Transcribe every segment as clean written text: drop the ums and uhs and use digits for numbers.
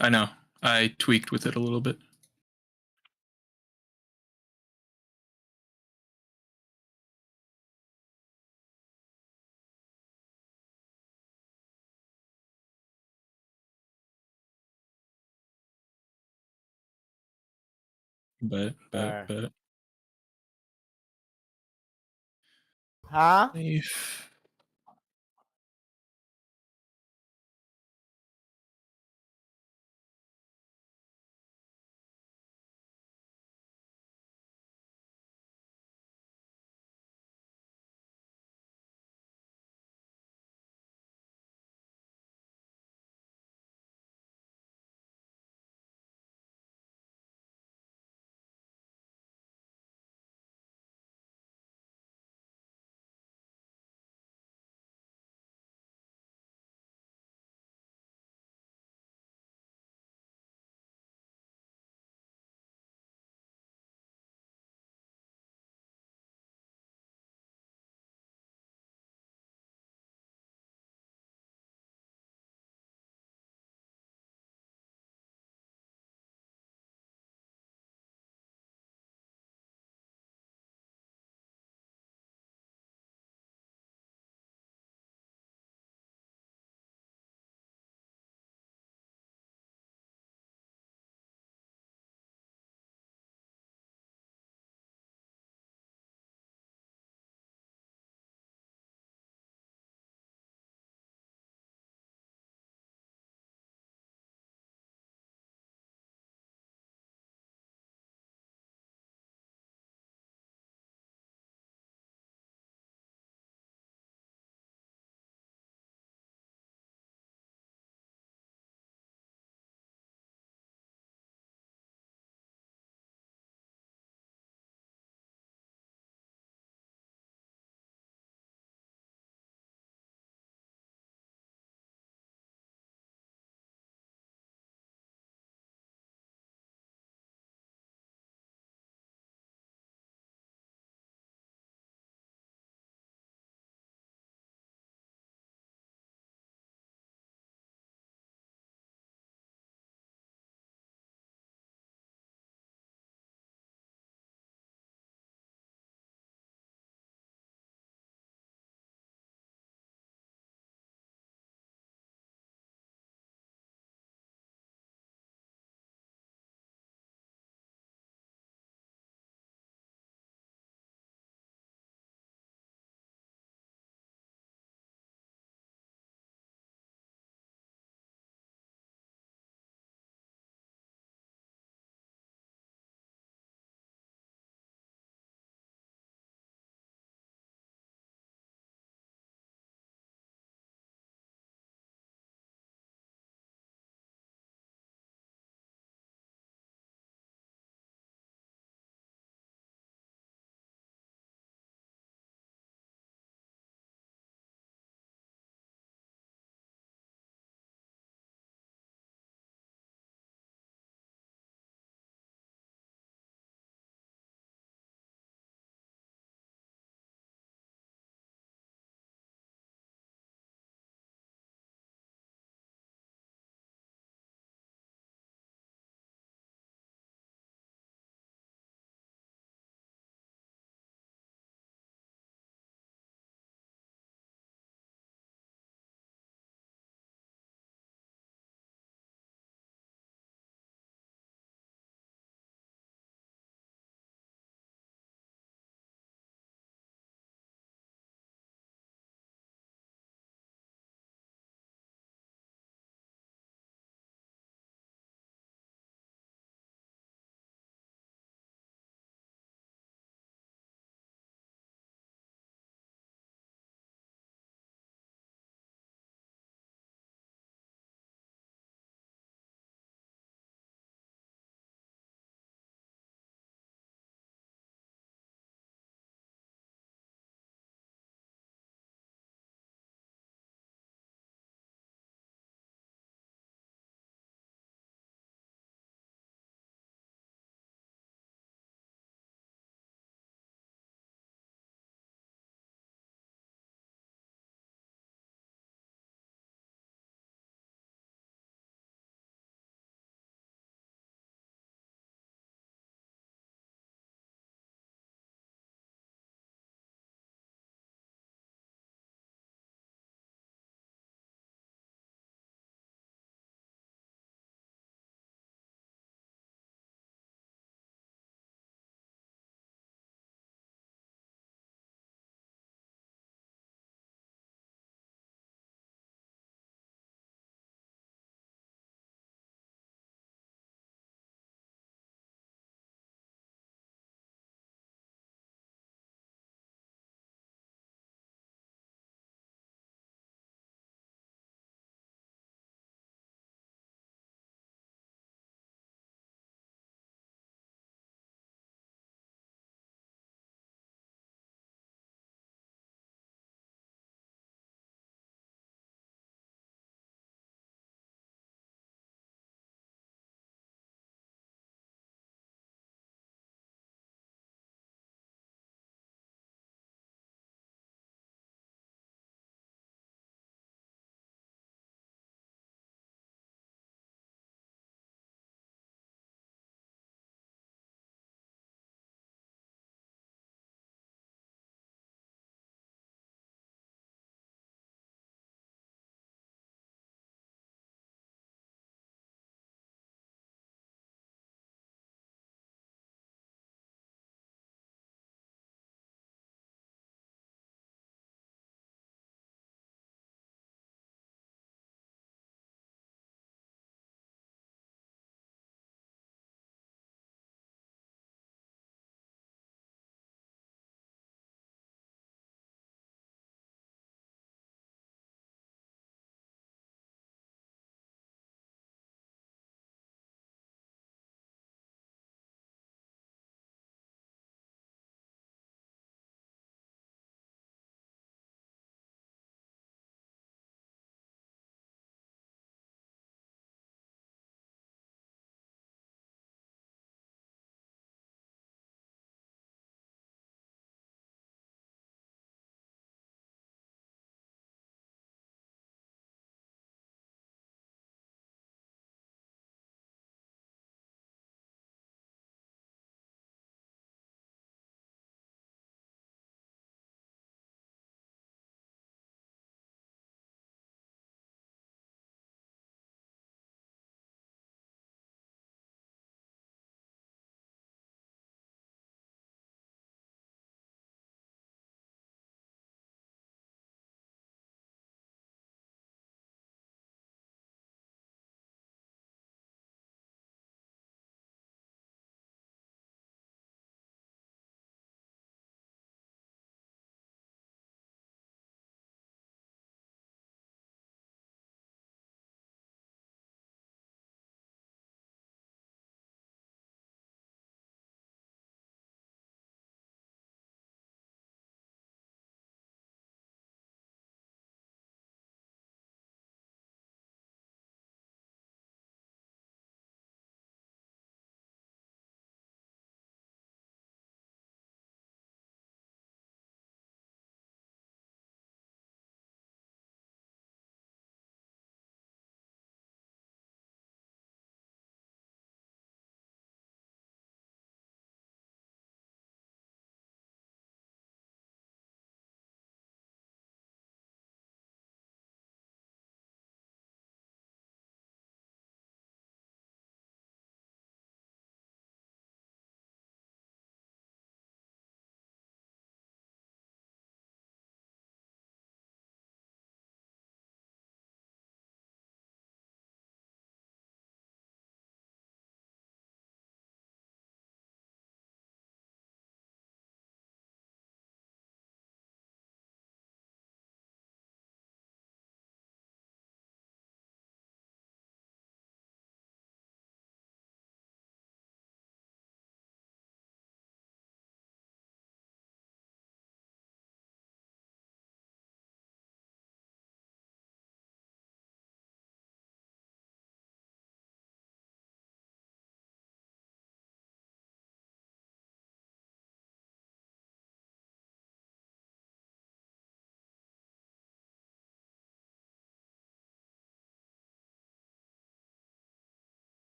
I know. I tweaked with it a little bit. Alright. Bet. Huh? Safe.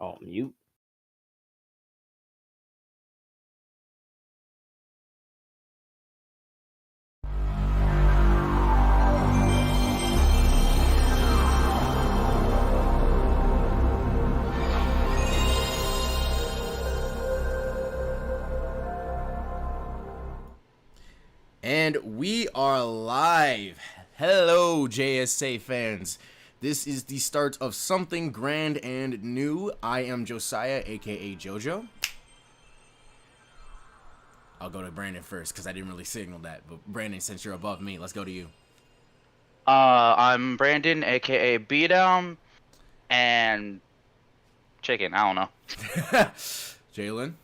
Oh, mute. And we are live. Hello, JSA fans. This is the start of something grand and new. I am Josiah, aka JoJo. I'll go to Brandon first because I didn't really signal that. But Brandon, since you're above me, let's go to you. I'm Brandon, aka Beatdown, and Chicken. I don't know. Jalen.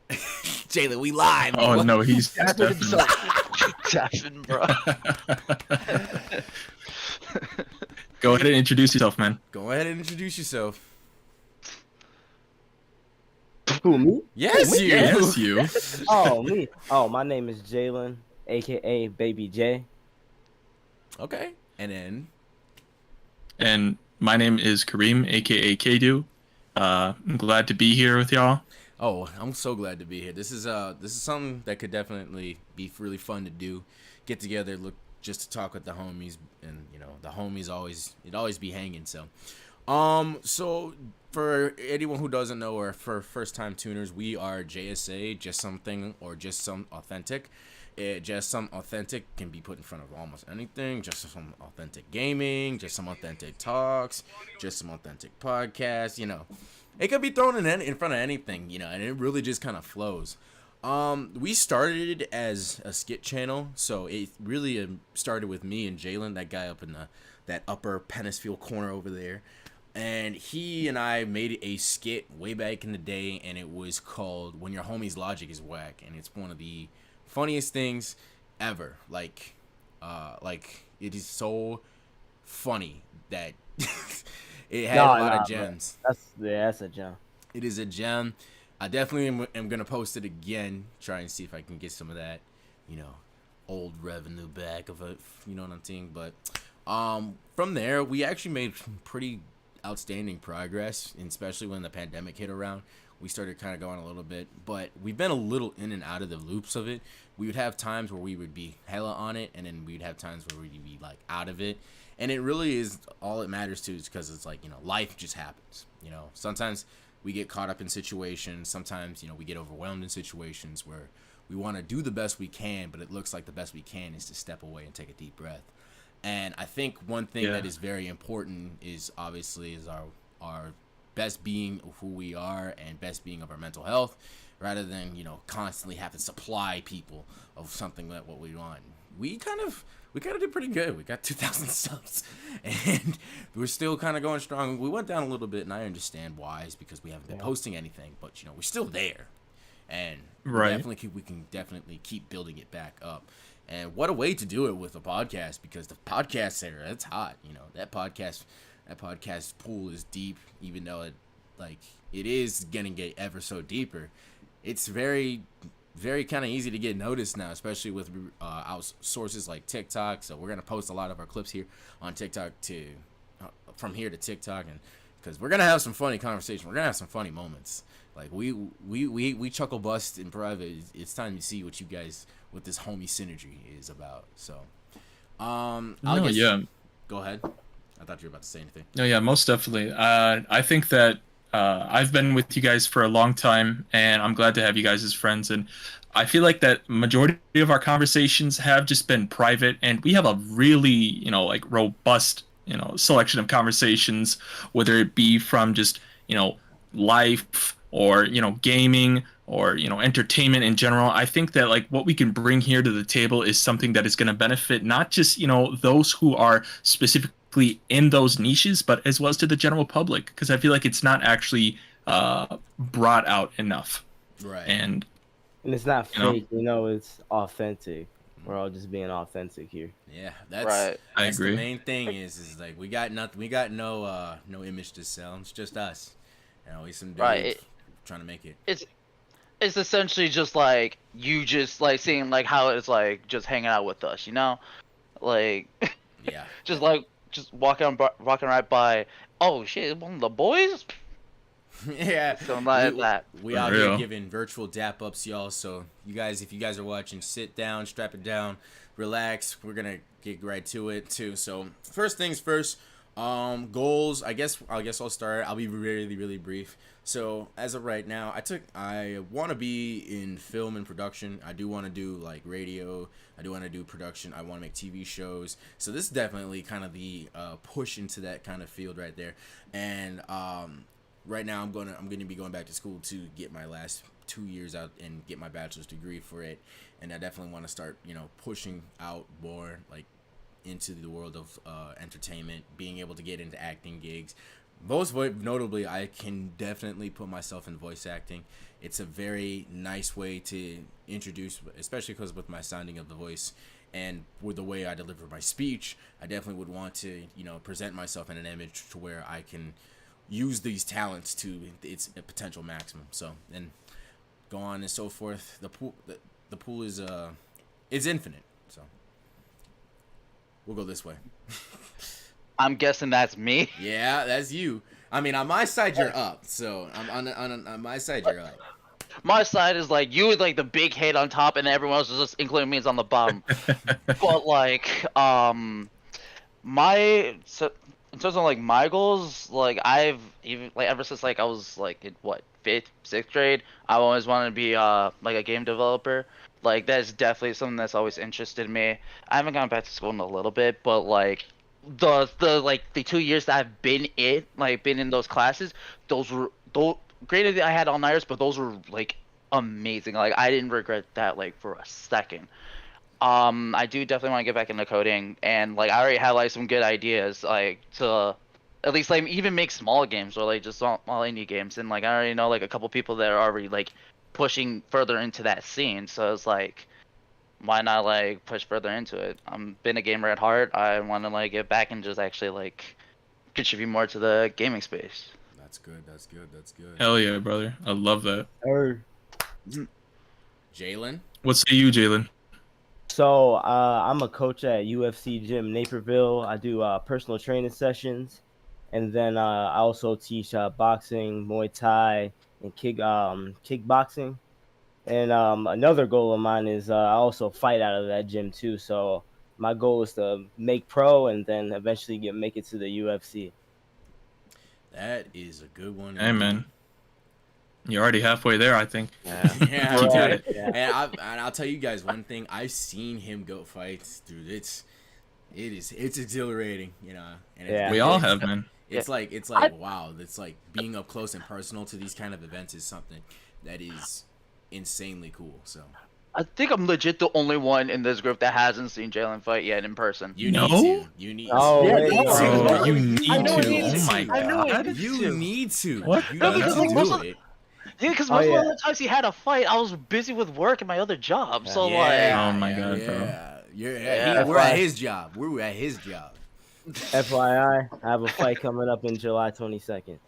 Jalen, we live. Oh no, he's Tapping definitely. bro. Go ahead and introduce yourself, man. Go ahead and introduce yourself. Who, me? Yes, you. Yes, you. Oh, me. Oh, my name is Jalen, aka Baby J. Okay. And then. And my name is Kareem, aka Kdew. I'm glad to be here with y'all. Oh, I'm so glad to be here. This is something that could definitely be really fun to do. Get together, look, just to talk with the homies, and the homies always be hanging. So for anyone who doesn't know, or for first time tuners, we are JSA, just something or just some authentic. Just some authentic can be put in front of almost anything. Just some authentic gaming, just some authentic talks, just some authentic podcasts. It could be thrown in front of anything, and it really just kind of flows. We started as a skit channel, so it really started with me and Jalen, that guy up in that upper Pennisfield corner over there. And he and I made a skit way back in the day, and it was called "When Your Homie's Logic Is Whack," and it's one of the funniest things ever. Like it is so funny that it had a lot of gems. That's a gem. It is a gem. I definitely am gonna post it again, try and see if I can get some of that, old revenue back of it. You know what I'm saying? But from there, we actually made pretty outstanding progress, and especially when the pandemic hit around. We started kind of going a little bit, but we've been a little in and out of the loops of it. We would have times where we would be hella on it, and then we'd have times where we'd be like out of it. And it really is all it matters to is because it's like, life just happens. Sometimes we get caught up in situations. Sometimes, we get overwhelmed in situations where we want to do the best we can, but it looks like the best we can is to step away and take a deep breath. And I think one thing that is very important is obviously is our best being of who we are and best being of our mental health, rather than constantly have to supply people of something that what we want. We kind of did pretty good. We got 2,000 subs, and we're still kind of going strong. We went down a little bit, and I understand why. It's because we haven't been posting anything, but we're still there, and we can definitely keep building it back up. And what a way to do it with a podcast, because the podcast era, it's hot. That podcast pool is deep, even though it is getting ever so deeper. It's very, very kind of easy to get noticed now, especially with sources like TikTok. So we're gonna post a lot of our clips here on TikTok from here to TikTok, and because we're gonna have some funny conversation, we're gonna have some funny moments. Like we chuckle bust in private. It's time to see what you guys, what this homie synergy is about. So, go ahead. I thought you were about to say anything. No, yeah, most definitely. I think that I've been with you guys for a long time, and I'm glad to have you guys as friends. And I feel like that majority of our conversations have just been private, and we have a really, robust, selection of conversations, whether it be from just, life or, gaming or, entertainment in general. I think that what we can bring here to the table is something that is going to benefit not just, those who are specifically in those niches, but as well as to the general public, because I feel like it's not actually brought out enough. Right. And it's not fake, it's authentic. We're all just being authentic here. Yeah, that's right. I agree. The main thing is we got nothing. We got no image to sell. It's just us. We some dudes trying to make it. It's essentially just you just seeing how it's just hanging out with us, Yeah. just just walking right by. Oh shit, one of the boys. Yeah, Something like that. we For out here real. giving virtual dap ups, y'all. So you guys, if you guys are watching, sit down, strap it down, relax. We're gonna get right to it too. So first things first, goals. I guess I'll start. I'll be really brief. So as of right now, I want to be in film and production. I do want to do like radio. I do want to do production. I want to make TV shows. So this is definitely kind of the push into that kind of field right there. And right now I'm gonna be going back to school to get my last 2 years out and get my bachelor's degree for it. And I definitely want to start, pushing out more like into the world of entertainment, being able to get into acting gigs. Most notably, I can definitely put myself in voice acting. It's a very nice way to introduce, especially because with my sounding of the voice and with the way I deliver my speech, I definitely would want to, present myself in an image to where I can use these talents to its potential maximum. So, and go on and so forth. The pool is it's infinite. So we'll go this way. I'm guessing that's me. Yeah, that's you. I mean, on my side you're up. So I'm on my side you're up. My side is like you with like the big head on top, and everyone else is just, including me, is on the bottom. But like, my so in terms of like my goals, like I've even like ever since like I was like in what, fifth, sixth grade, I always wanted to be like a game developer. Like that's definitely something that's always interested me. I haven't gone back to school in a little bit, but like the 2 years that I've been in those classes, those granted I had all-nighters, but those were like amazing. Like I didn't regret that like for a second. I do definitely want to get back into coding, and like I already have like some good ideas like to at least like even make small games or like just small indie games, and like I already know like a couple people that are already like pushing further into that scene. So it's like, why not like push further into it? I'm been a gamer at heart. I want to like get back and just actually like contribute more to the gaming space. That's good. That's good. That's good. Hell yeah, brother. I love that. Jalen. What say you, Jalen? So I'm a coach at UFC Gym Naperville. I do personal training sessions, and then I also teach boxing, Muay Thai, and kickboxing. And another goal of mine is I also fight out of that gym too. So my goal is to make pro and then eventually make it to the UFC. That is a good one. Hey, man. You're already halfway there, I think. Yeah. Yeah, Keep dude. at it. Yeah. And I'll tell you guys one thing. I've seen him go fights, dude. It's exhilarating, And Yeah. We all have, man. It's like wow. It's like being up close and personal to these kind of events is something that is insanely cool. So I think I'm legit the only one in this group that hasn't seen Jalen fight yet in person. you No? need to. You need Oh, to. wait, Bro, you I need know to. it Oh is. my I know it god. is. You need to. What You the need hell? to do Most of- it. Yeah, because Oh, most of yeah. the times he had a fight, I was busy with work and my other job. So Oh my God, bro. Yeah. We're at his job. We're at his job. FYI, I have a fight coming up in July 22nd.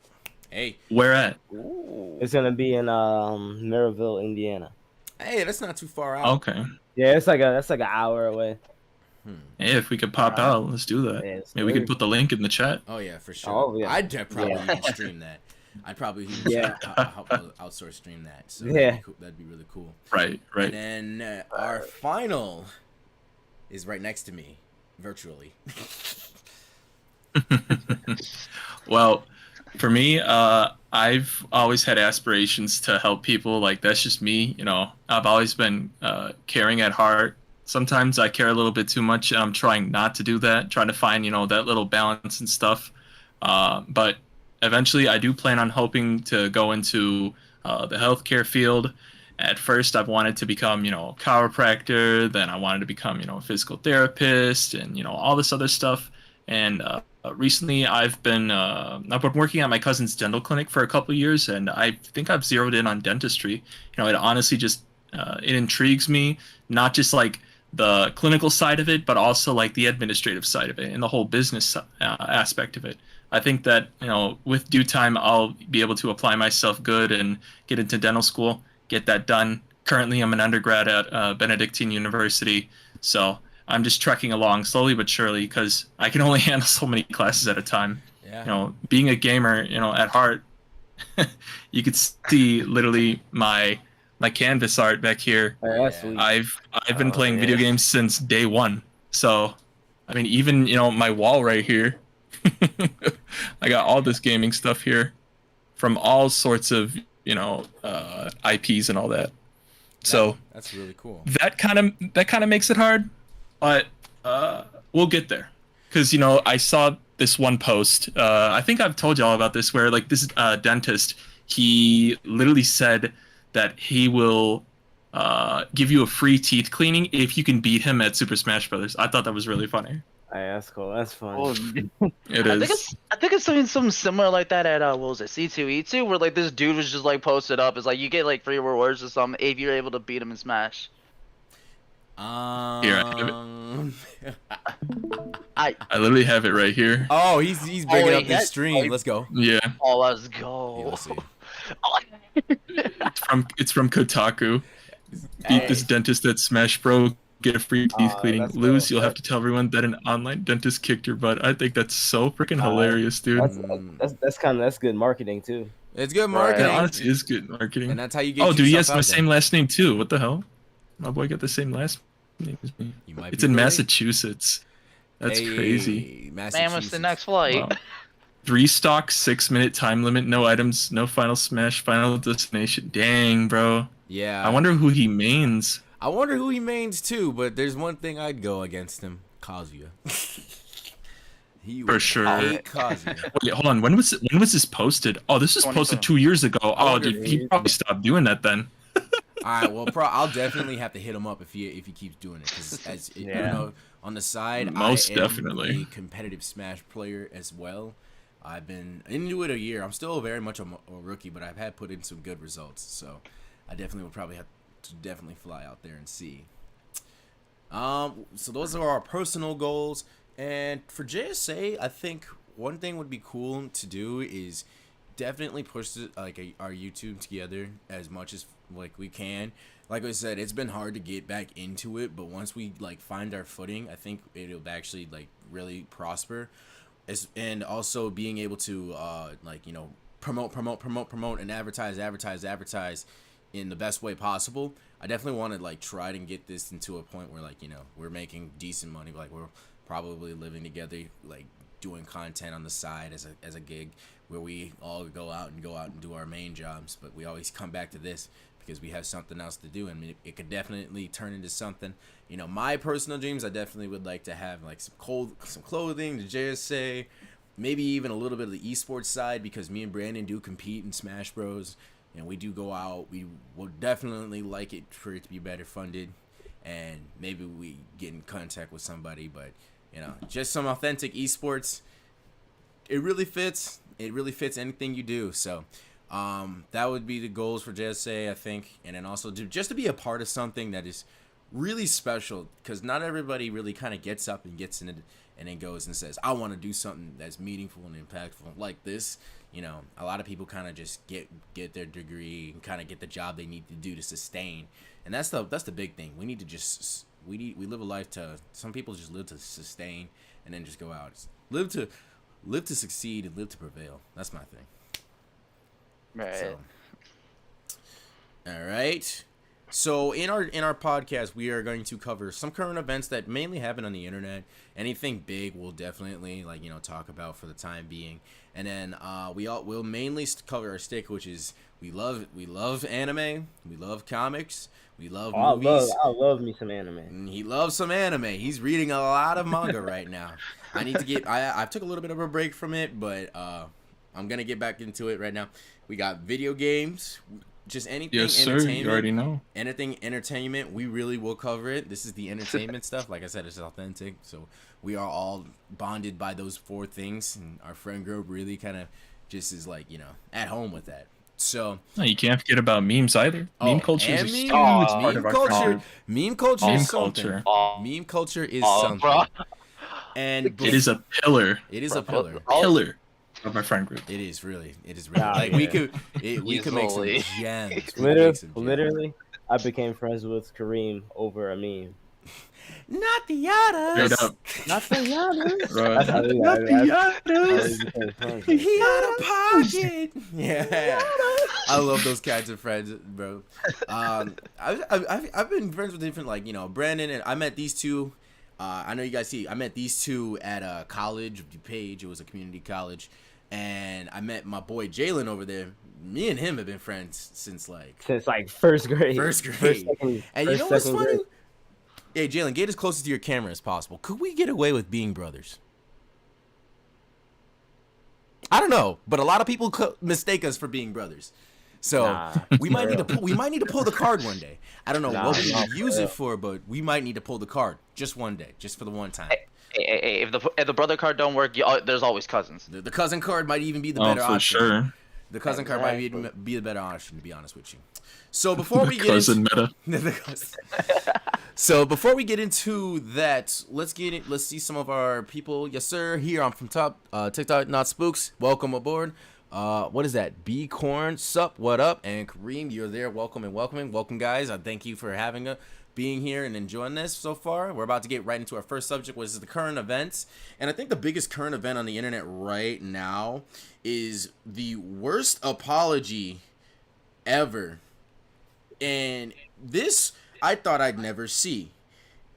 Hey, Where at? Ooh. It's gonna be in Maryville, Indiana. hey, that's not too far out. Okay. Yeah, that's like an hour away. Hey, if we could pop out, let's do that. Yeah, it's Maybe we could good. put the link in the chat. Oh yeah, for sure. Oh, yeah. I'd probably Yeah. even stream that. I'd probably even Yeah. outsource stream that. So Yeah. that'd be really cool. Right. And then our final is right next to me, virtually. Well, for me, I've always had aspirations to help people. Like, that's just me. I've always been caring at heart. Sometimes I care a little bit too much, and I'm trying not to do that, trying to find, that little balance and stuff. But eventually, I do plan on hoping to go into the healthcare field. At first, I've wanted to become, a chiropractor. Then I wanted to become, a physical therapist and, all this other stuff. And recently, I've been working at my cousin's dental clinic for a couple of years, and I think I've zeroed in on dentistry. It honestly just it intrigues me, not just like the clinical side of it, but also like the administrative side of it and the whole business aspect of it. I think that with due time, I'll be able to apply myself good and get into dental school, get that done. Currently, I'm an undergrad at Benedictine University, so I'm just trekking along slowly but surely because I can only handle so many classes at a time. Yeah. You know, being a gamer, you know, at heart, you could see literally my canvas art back here. Oh, that's Yeah. sweet. I've been Oh, playing video yeah. games since day one. So, I mean, even you know my wall right here, I got all this gaming stuff here from all sorts of you know IPs and all that. So That's really cool. that kind of makes it hard, but we'll get there. Because you know I saw this one post. I think I've told y'all about this where like this dentist he literally said that he will give you a free teeth cleaning if you can beat him at Super Smash Brothers. I thought that was really funny. Hey, that's cool. That's fun. Oh, It I think is. it's something similar like that at what was it, C2E2, where like this dude was just like posted up. It's like you get like free rewards or something if you're able to beat him in Smash. Here, I have it. I I literally have it right here. Oh, he's bringing Oh, up this yeah. stream. Let's go. Yeah, oh let's Yeah, go. let's see. it's from Kotaku. Beat this dentist at Smash Bro. Get a free teeth cleaning. that's Lose, cool. you'll have to tell everyone that an online dentist kicked your butt. I think that's so freaking hilarious, dude. That's good marketing too. It's good Right. marketing, That honestly is good marketing. and that's how you get. Oh, dude, he has yourself my out same there. last name too. What the hell? My boy got the same last name as me. You might It's be in right. Massachusetts. That's crazy. Man, what's the next flight? Wow. 3 stock, 6-minute time limit, no items, no final smash, final destination. Dang, bro. Yeah. I wonder who he mains. I wonder who he mains too, but there's one thing I'd go against him: Kazuya. He For would sure. hate Kazuya. Wait, hold on. When was this posted? Oh, this was posted 2 years ago. Oh, wonder dude, he probably stopped doing that then. All right, well, I'll definitely have to hit him up if he keeps doing it, because as you Yeah. know, on the side, Most I am definitely. a competitive Smash player as well. I've been into it a year. I'm still very much a rookie, but I've had put in some good results, so I definitely would probably have to definitely fly out there and see. So those are our personal goals, and for JSA, I think one thing would be cool to do is definitely push our YouTube together as much as like we can. Like I said, it's been hard to get back into it, but once we like find our footing, I think it'll actually like really prosper. And also being able to like, you know, promote and advertise in the best way possible. I definitely want to like try and get this into a point where like, you know, we're making decent money, like we're probably living together, like doing content on the side as a gig, where we all go out and do our main jobs, but we always come back to this because we have something else to do, and it could definitely turn into something. You know, my personal dreams, I definitely would like to have like some clothing, the JSA, maybe even a little bit of the esports side, because me and Brandon do compete in Smash Bros. And we do go out. We would definitely like it for it to be better funded, and maybe we get in contact with somebody. But you know, just some authentic esports. It really fits. It really fits anything you do. So that would be the goals for JSA, I think, and then also just to be a part of something that is really special, because not everybody really kind of gets up and gets in it and then goes and says, I want to do something that's meaningful and impactful like this. You know, a lot of people kind of just get their degree and kind of get the job they need to do to sustain, and that's the big thing. We need to just we live a life to, some people just live to sustain and then just go out, live to succeed and live to prevail. That's my thing. Right. So, all right. So in our podcast, we are going to cover some current events that mainly happen on the internet. Anything big, we'll definitely talk about for the time being. And then we'll mainly cover our stick, which is we love anime, we love comics, we love movies. I love me some anime. And he loves some anime. He's reading a lot of manga right now. I need to get. I took a little bit of a break from it, but I'm gonna get back into it right now. We got video games. Just anything, Yes, sir. entertainment. You already know. Anything entertainment, we really will cover it. This is the entertainment stuff. Like I said, it's authentic. So we are all bonded by those 4 things, and our friend group really kind of just is like, at home with that. So No, you can't forget about memes either. Meme culture is a huge memes. part of our culture. culture. Meme culture Meme is something. culture. Meme culture is Bro. something. And It is a pillar. It is a pillar. Pillar of my friend group. It is really. Nah, Like yeah. we could make some Easily. gems. We could make some gems. Literally, I became friends with Kareem over a meme. Not the others. Straight up. Not the Giannis. Bro. That's how we Not got the it. That's how others. we became friends. He out of pocket. Yeah, I love those kinds of friends, bro. I've been friends with different, like, you know, Brandon, and I met these two. I know you guys see. I met these two at a college, DuPage. It was a community college, and I met my boy Jalen over there. Me and him have been friends since like First grade. first grade. Second, And you first, know what's second funny? grade. Hey, Jalen, get as close to your camera as possible. Could we get away with being brothers? I don't know, but a lot of people mistake us for being brothers. So Nah, we might need to pull the card one day. I don't know Nah, what we nah, would use for it for, but we might need to pull the card just one day, just for the one time. Hey, if the brother card don't work, there's always cousins. The cousin card might even be the Oh, better for option. sure. The cousin card might Exactly. be the better option, to be honest with you. So before we get Cousin into meta. So before we get into that, let's see some of our people. Yes, sir. Here I'm from TikTok, not spooks. Welcome aboard. What is that? B Corn, sup, what up? And Kareem, you're there. Welcome and welcome, guys. I thank you for being here and enjoying this so far. We're about to get right into our first subject, which is the current events. And I think the biggest current event on the internet right now is the worst apology ever. And this I thought I'd never see.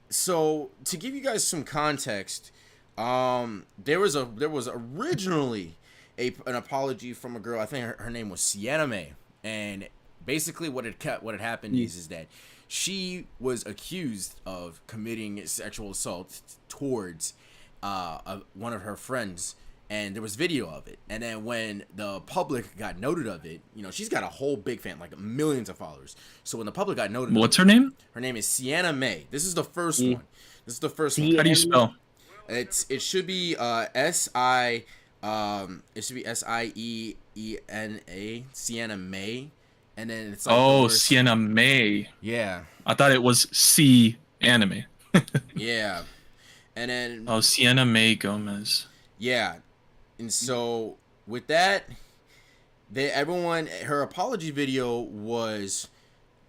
So to give you guys some context, there was originally an apology from a girl. I think her name was Sienna May, and basically what had happened is that she was accused of committing sexual assault towards one of her friends. And there was video of it. And then when the public got noted of it, you know, she's got a whole big fan, like millions of followers. So when the public got noted What's of her name? her name is Sienna May. This is the first one. This is the first one. How do you spell? It should be SIEENA, Sienna May. And then it's like Oh, Sienna May. Yeah. I thought it was C anime. Yeah. And then Oh, Sienna May Gomez. yeah. And so with that, her apology video was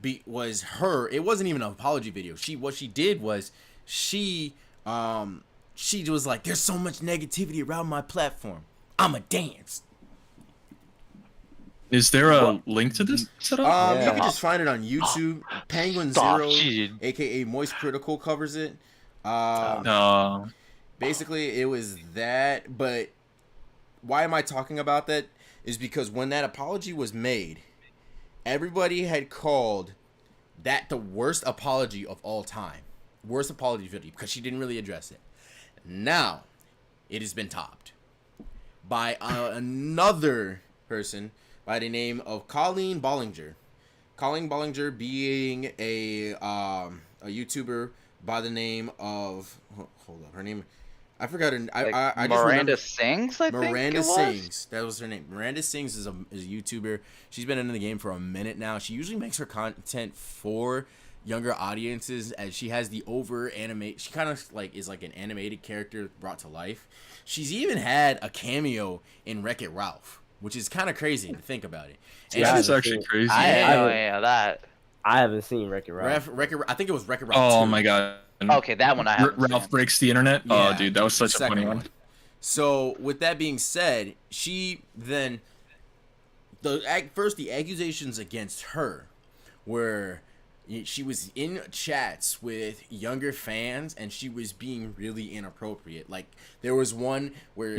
her. It wasn't even an apology video. What she did was she was like, there's so much negativity around my platform. I'ma dance. Is there a link to this set up? You can just find it on YouTube. Penguin Stop Zero, cheating. aka Moist Critical, covers it. No. Basically, it was that, but why am I talking about that? Is because when that apology was made, everybody had called that the worst apology of all time. Worst apology video, because she didn't really address it. Now, it has been topped by another person by the name of Colleen Bollinger. Colleen Bollinger being a YouTuber by the name of... Hold on, her name... I forgot her. I just Miranda Sings, I think Miranda it was? Sings. That was her name. Miranda Sings is a YouTuber. She's been in the game for a minute now. She usually makes her content for younger audiences, as she has the she kind of like is like an animated character brought to life. She's even had a cameo in Wreck-It Ralph, which is kind of crazy to think about it. And That she's- is actually crazy. I didn't know I- any of that. I haven't seen Wreck-It Ralph. I think it was Wreck-It Ralph. Oh 2. my god. Okay, that one I haven't Ralph seen. breaks the internet. Yeah, Oh, dude, that was such a second funny one. So with that being said, she then the accusations against her were she was in chats with younger fans and she was being really inappropriate. Like there was one where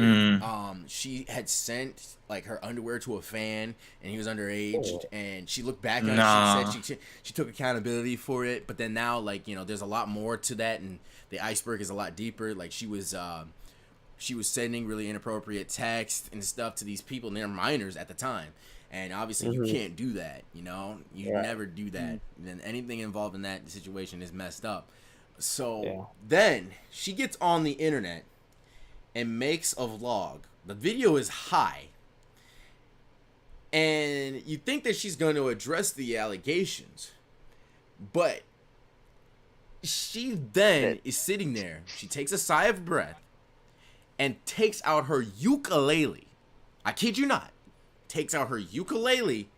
she had sent like her underwear to a fan and he was underage, and she looked back on it and she said she took accountability for it, but then now, like, you know, there's a lot more to that and the iceberg is a lot deeper. Like she was sending really inappropriate texts and stuff to these people, and they're minors at the time. And obviously you can't do that, you know? You never do that. Then anything involved in that situation is messed up. So then she gets on the internet and makes a vlog. The video is high. And you think that she's going to address the allegations. But she then is sitting there. She takes a sigh of breath and takes out her ukulele. I kid you not. Takes out her ukulele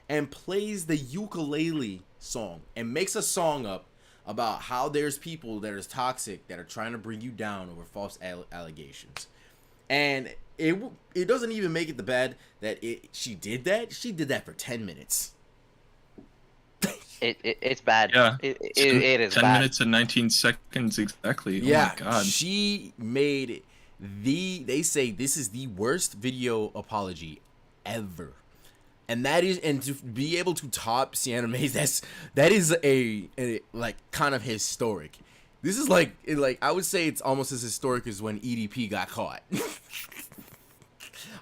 and plays the ukulele song and makes a song up about how there's people that are toxic that are trying to bring you down over false allegations. And it doesn't even make it the bad that she did that. She did that for 10 minutes. It's bad. Yeah. It is 10 bad. minutes and 19 seconds exactly. Yeah, Oh my god. she made they say this is the worst video apology ever. And that is, and to be able to top Sienna Mays, that is a like kind of historic. This is like I would say it's almost as historic as when EDP got caught.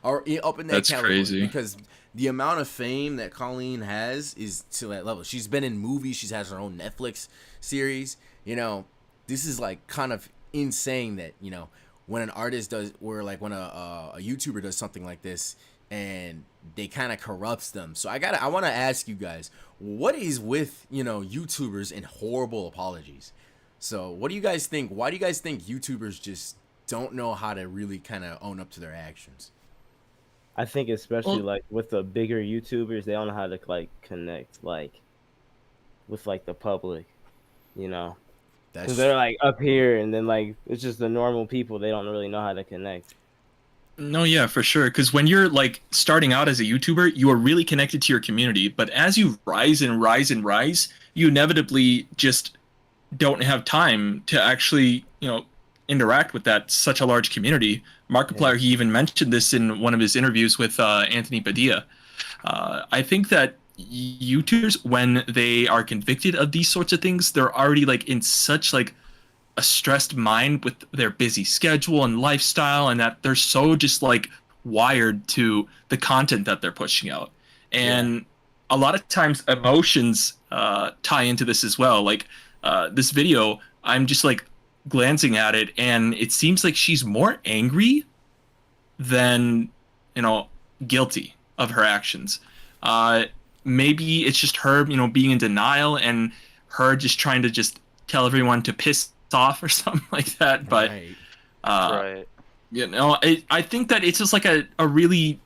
Or up in that That's category, crazy. because the amount of fame that Colleen has is to that level. She's been in movies. She's has her own Netflix series. You know, this is like kind of insane that, you know, when an artist does, or like when a YouTuber does something like this, and they kind of corrupts them. So I want to ask you guys, what is with, you know, YouTubers and horrible apologies? So what do you guys think? Why do you guys think YouTubers just don't know how to really kind of own up to their actions? I think especially Well- like with the bigger YouTubers, they don't know how to like connect like with like the public, you know. That's 'Cause they're like up here, and then like it's just the normal people. They don't really know how to connect. No, yeah, for sure. Because when you're like starting out as a YouTuber, you are really connected to your community. But as you rise and rise and rise, you inevitably just don't have time to actually, you know, interact with that such a large community. Markiplier, he even mentioned this in one of his interviews with Anthony Padilla. I think that YouTubers, when they are convicted of these sorts of things, they're already like in such like a stressed mind with their busy schedule and lifestyle, and that they're so just like wired to the content that they're pushing out. And a lot of times emotions tie into this as well. Like this video, I'm just like glancing at it, and it seems like she's more angry than, you know, guilty of her actions. Maybe it's just her, you know, being in denial, and her just trying to just tell everyone to piss off or something like that. But right. Right. you know, I think that it's just like a really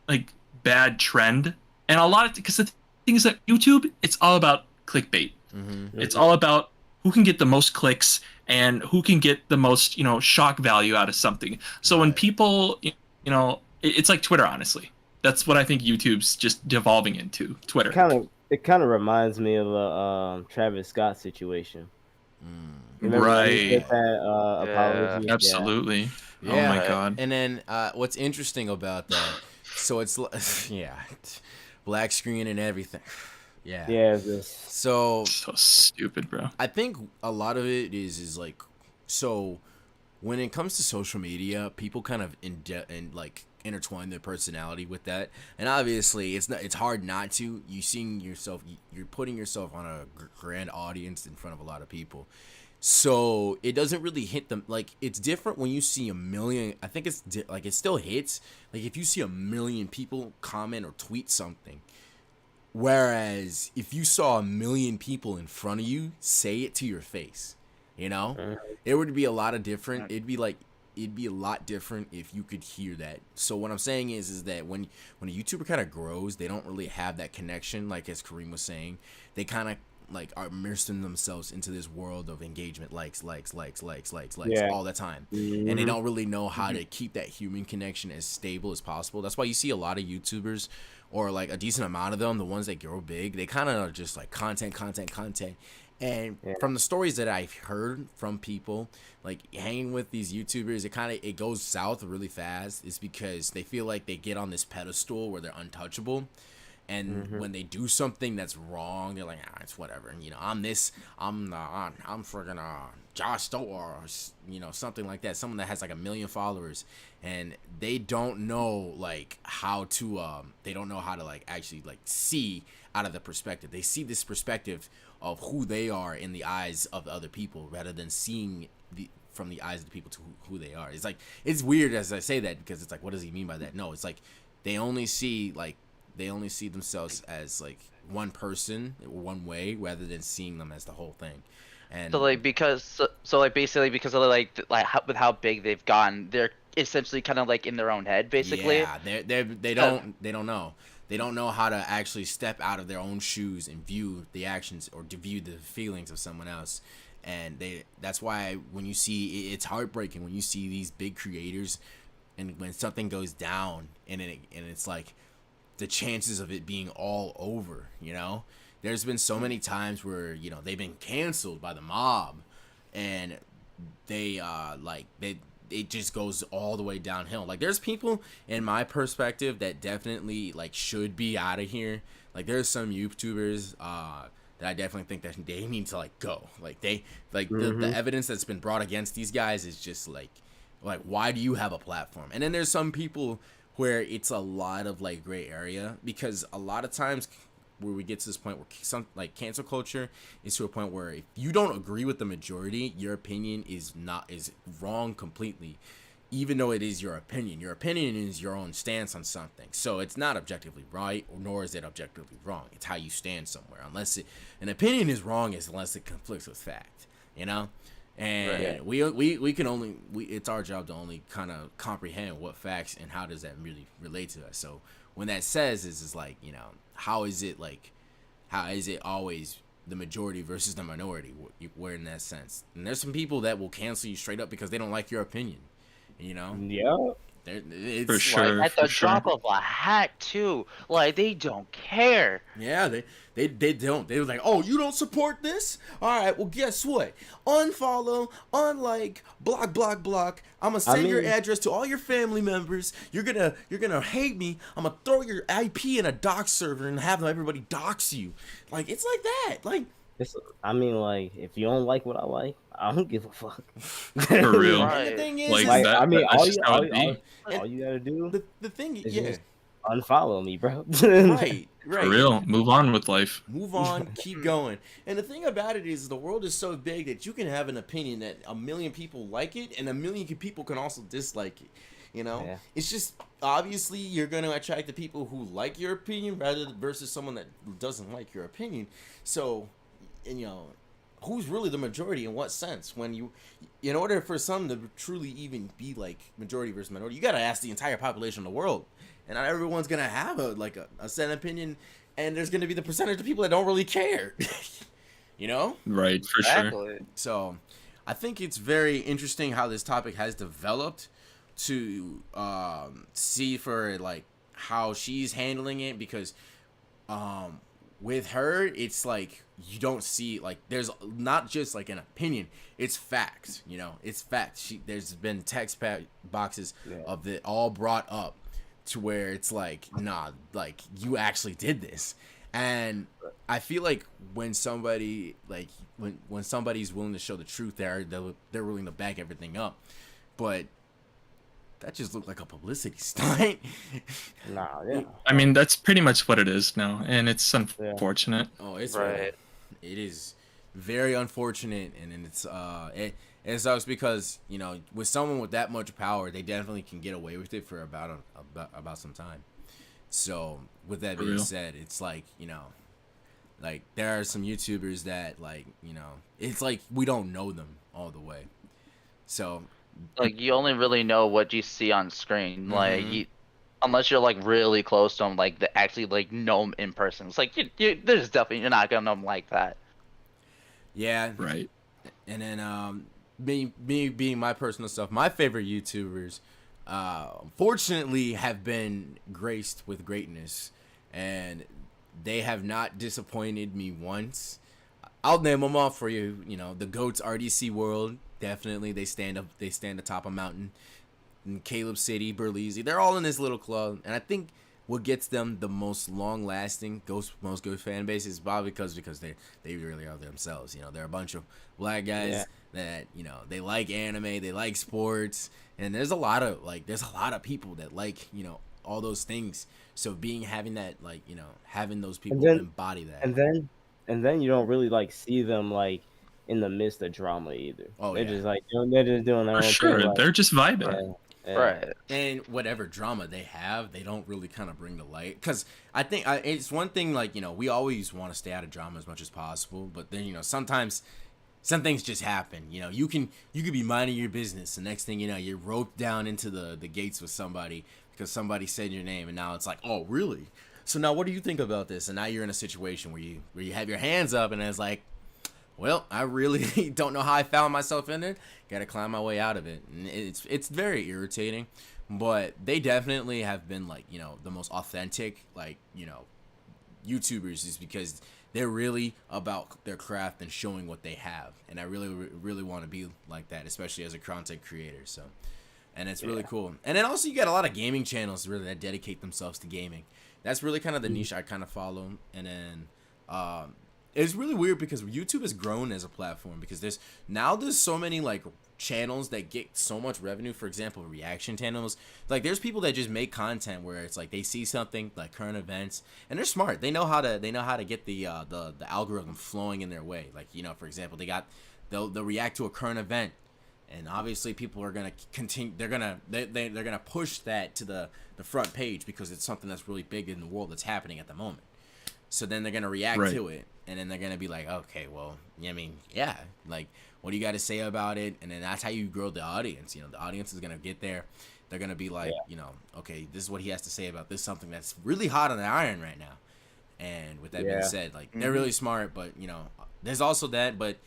like bad trend. And a lot of, because the thing is that YouTube, it's all about clickbait. Mm-hmm. It's all about who can get the most clicks and who can get the most, you know, shock value out of something. So when Right. people, you know, it's like Twitter, honestly. That's what I think YouTube's just devolving into, Twitter. It kind of reminds me of a Travis Scott situation. Remember when he did Right. that Yeah. apology? Absolutely. Yeah. Oh my Right. god. And then what's interesting about that? So it's yeah, black screen and everything. Yeah. Yeah, it's just So So stupid, bro. I think a lot of it is like, so when it comes to social media, people kind of like intertwine their personality with that, and obviously it's hard not to. You're putting yourself on a grand audience in front of a lot of people, so it doesn't really hit them. Like, it's different when you see a million. I think it's like it still hits. Like if you see a million people comment or tweet something. Whereas if you saw a million people in front of you say it to your face, you know, it would be a lot of different. It'd be a lot different if you could hear that. So what I'm saying is that when a YouTuber kind of grows, they don't really have that connection. Like as Kareem was saying, they kind of like are immersing themselves into this world of engagement, likes Yeah. all the time, and they don't really know how to keep that human connection as stable as possible. That's why you see a lot of YouTubers, or like a decent amount of them, the ones that grow big, they kind of are just like content. And from the stories that I've heard from people like hanging with these YouTubers, it goes south really fast. It's because they feel like they get on this pedestal where they're untouchable. And when they do something that's wrong, they're like, it's whatever. And, you know, I'm friggin' Josh Stower, or, you know, something like that. Someone that has like 1 million followers, and they don't know like how to like actually like see out of the perspective. They see this perspective of who they are in the eyes of the other people, rather than seeing from the eyes of the people to who they are. It's like, it's weird as I say that, because it's like, what does he mean by that? No, it's like they only see themselves as like one person, one way, rather than seeing them as the whole thing. And So like basically because of with how big they've gotten, they're essentially kind of like in their own head basically. yeah, they don't know. They don't know how to actually step out of their own shoes and view the actions or to view the feelings of someone else. And that's why when you see, it's heartbreaking when you see these big creators, and when something goes down and it's like the chances of it being all over, you know. There's been so many times where, you know, they've been canceled by the mob, and they it just goes all the way downhill. Like, there's people in my perspective that definitely like should be out of here. Like, there's some YouTubers that I definitely think that they need to like go. Like, the evidence that's been brought against these guys is just like why do you have a platform? And then there's some people where it's a lot of like gray area, because a lot of times where we get to this point where some like cancel culture is to a point where if you don't agree with the majority, your opinion is wrong completely, even though it is your opinion. Your opinion is your own stance on something, so it's not objectively right, nor is it objectively wrong. It's how you stand somewhere. An opinion is wrong unless it conflicts with fact, you know. And right. we can only it's our job to only kind of comprehend what facts and how does that really relate to us. So when that says is like, you know, how is it always the majority versus the minority? Where in that sense, and there's some people that will cancel you straight up because they don't like your opinion, you know. Yeah. It's for sure, like at the drop of a hat too. Like, they don't care. Yeah, they don't. They were like, oh, you don't support this? All right, well, guess what? Unfollow, unlike, block. I'm gonna send your address to all your family members. You're gonna hate me. I'm gonna throw your IP in a dox server and have everybody dox you. Like, it's like that. Like, like, if you don't like what I like, I don't give a fuck. For real. And the thing is, Like, like, that, I mean, all you gotta do. the thing is, Just unfollow me, bro. right. for real. Move on with life. Move on, keep going. And the thing about it is, the world is so big that you can have an opinion that 1 million people like it, and 1 million people can also dislike it. You know, Yeah. It's just obviously you're going to attract the people who like your opinion versus someone that doesn't like your opinion. So, and, you know, who's really the majority in what sense? When in order for some to truly even be like majority versus minority, you got to ask the entire population of the world, and not everyone's going to have a set opinion, and there's going to be the percentage of people that don't really care. You know? Right, for sure. So, I think it's very interesting how this topic has developed to see for like how she's handling it, because with her, it's like you don't see, like, there's not just like an opinion, it's facts, you know, it's facts. There's been text boxes of it all brought up to where it's like, nah, like, you actually did this. And I feel like when somebody like when somebody's willing to show the truth, they're willing to back everything up. But that just looked like a publicity stunt. Nah, yeah. I mean, that's pretty much what it is now, and it's unfortunate. Oh, it's right. It is very unfortunate, and it's it sucks because, you know, with someone with that much power, they definitely can get away with it for about some time. So with that being said, it's like, you know, like, there are some YouTubers that, like, you know, it's like we don't know them all the way. So, Like, you only really know what you see on screen. Like, Mhm. unless you're like really close to them, like, they actually like know them in person. It's like there's definitely, you're not gonna know them like that. yeah. Right. And then me being my personal stuff, my favorite YouTubers fortunately have been graced with greatness, and they have not disappointed me once. I'll name them off for you. You know, the GOATs, RDC World, definitely they stand atop a mountain. And Caleb City, Burleasy, they're all in this little club, and I think what gets them the most long-lasting most good fan base is probably because they really are themselves. You know, they're a bunch of black guys that, you know, they like anime, they like sports, and there's a lot of people that like, you know, all those things. So having that, like, you know, having those people embody that. And then you don't really like see them like in the midst of drama either. Oh, they're yeah. just like they're just doing their For own sure. thing. Like, They're just vibing. Right. And whatever drama they have, they don't really kind of bring to light. Because I think it's one thing, like, you know, we always want to stay out of drama as much as possible. But then, you know, sometimes some things just happen. You know, you could be minding your business. The next thing you know, you're roped down into the gates with somebody because somebody said your name. And now it's like, oh, really? So now, what do you think about this? And now you're in a situation where you have your hands up, and it's like, well, I really don't know how I found myself in it. Got to climb my way out of it, and it's very irritating. But they definitely have been like, you know, the most authentic, like, you know, YouTubers, is because they're really about their craft and showing what they have. And I really want to be like that, especially as a content creator. So, and it's really cool. And then also you got a lot of gaming channels really that dedicate themselves to gaming. That's really kind of the niche I kind of follow. And then it's really weird because YouTube has grown as a platform, because there's so many like channels that get so much revenue. For example, reaction channels. Like, there's people that just make content where it's like they see something like current events, and they're smart. They know how to get the algorithm flowing in their way. Like, you know, for example, they'll react to a current event, and obviously people are gonna continue. They're gonna push that to the front page because it's something that's really big in the world that's happening at the moment. So then they're gonna react to it, and then they're gonna be like, okay, well, I mean, yeah, like, what do you got to say about it? And then that's how you grow the audience. You know, the audience is gonna get there. They're gonna be like, you know, okay, this is what he has to say about this, something that's really hot on the iron right now. And with that being said, like, they're really smart, but you know, there's also that. But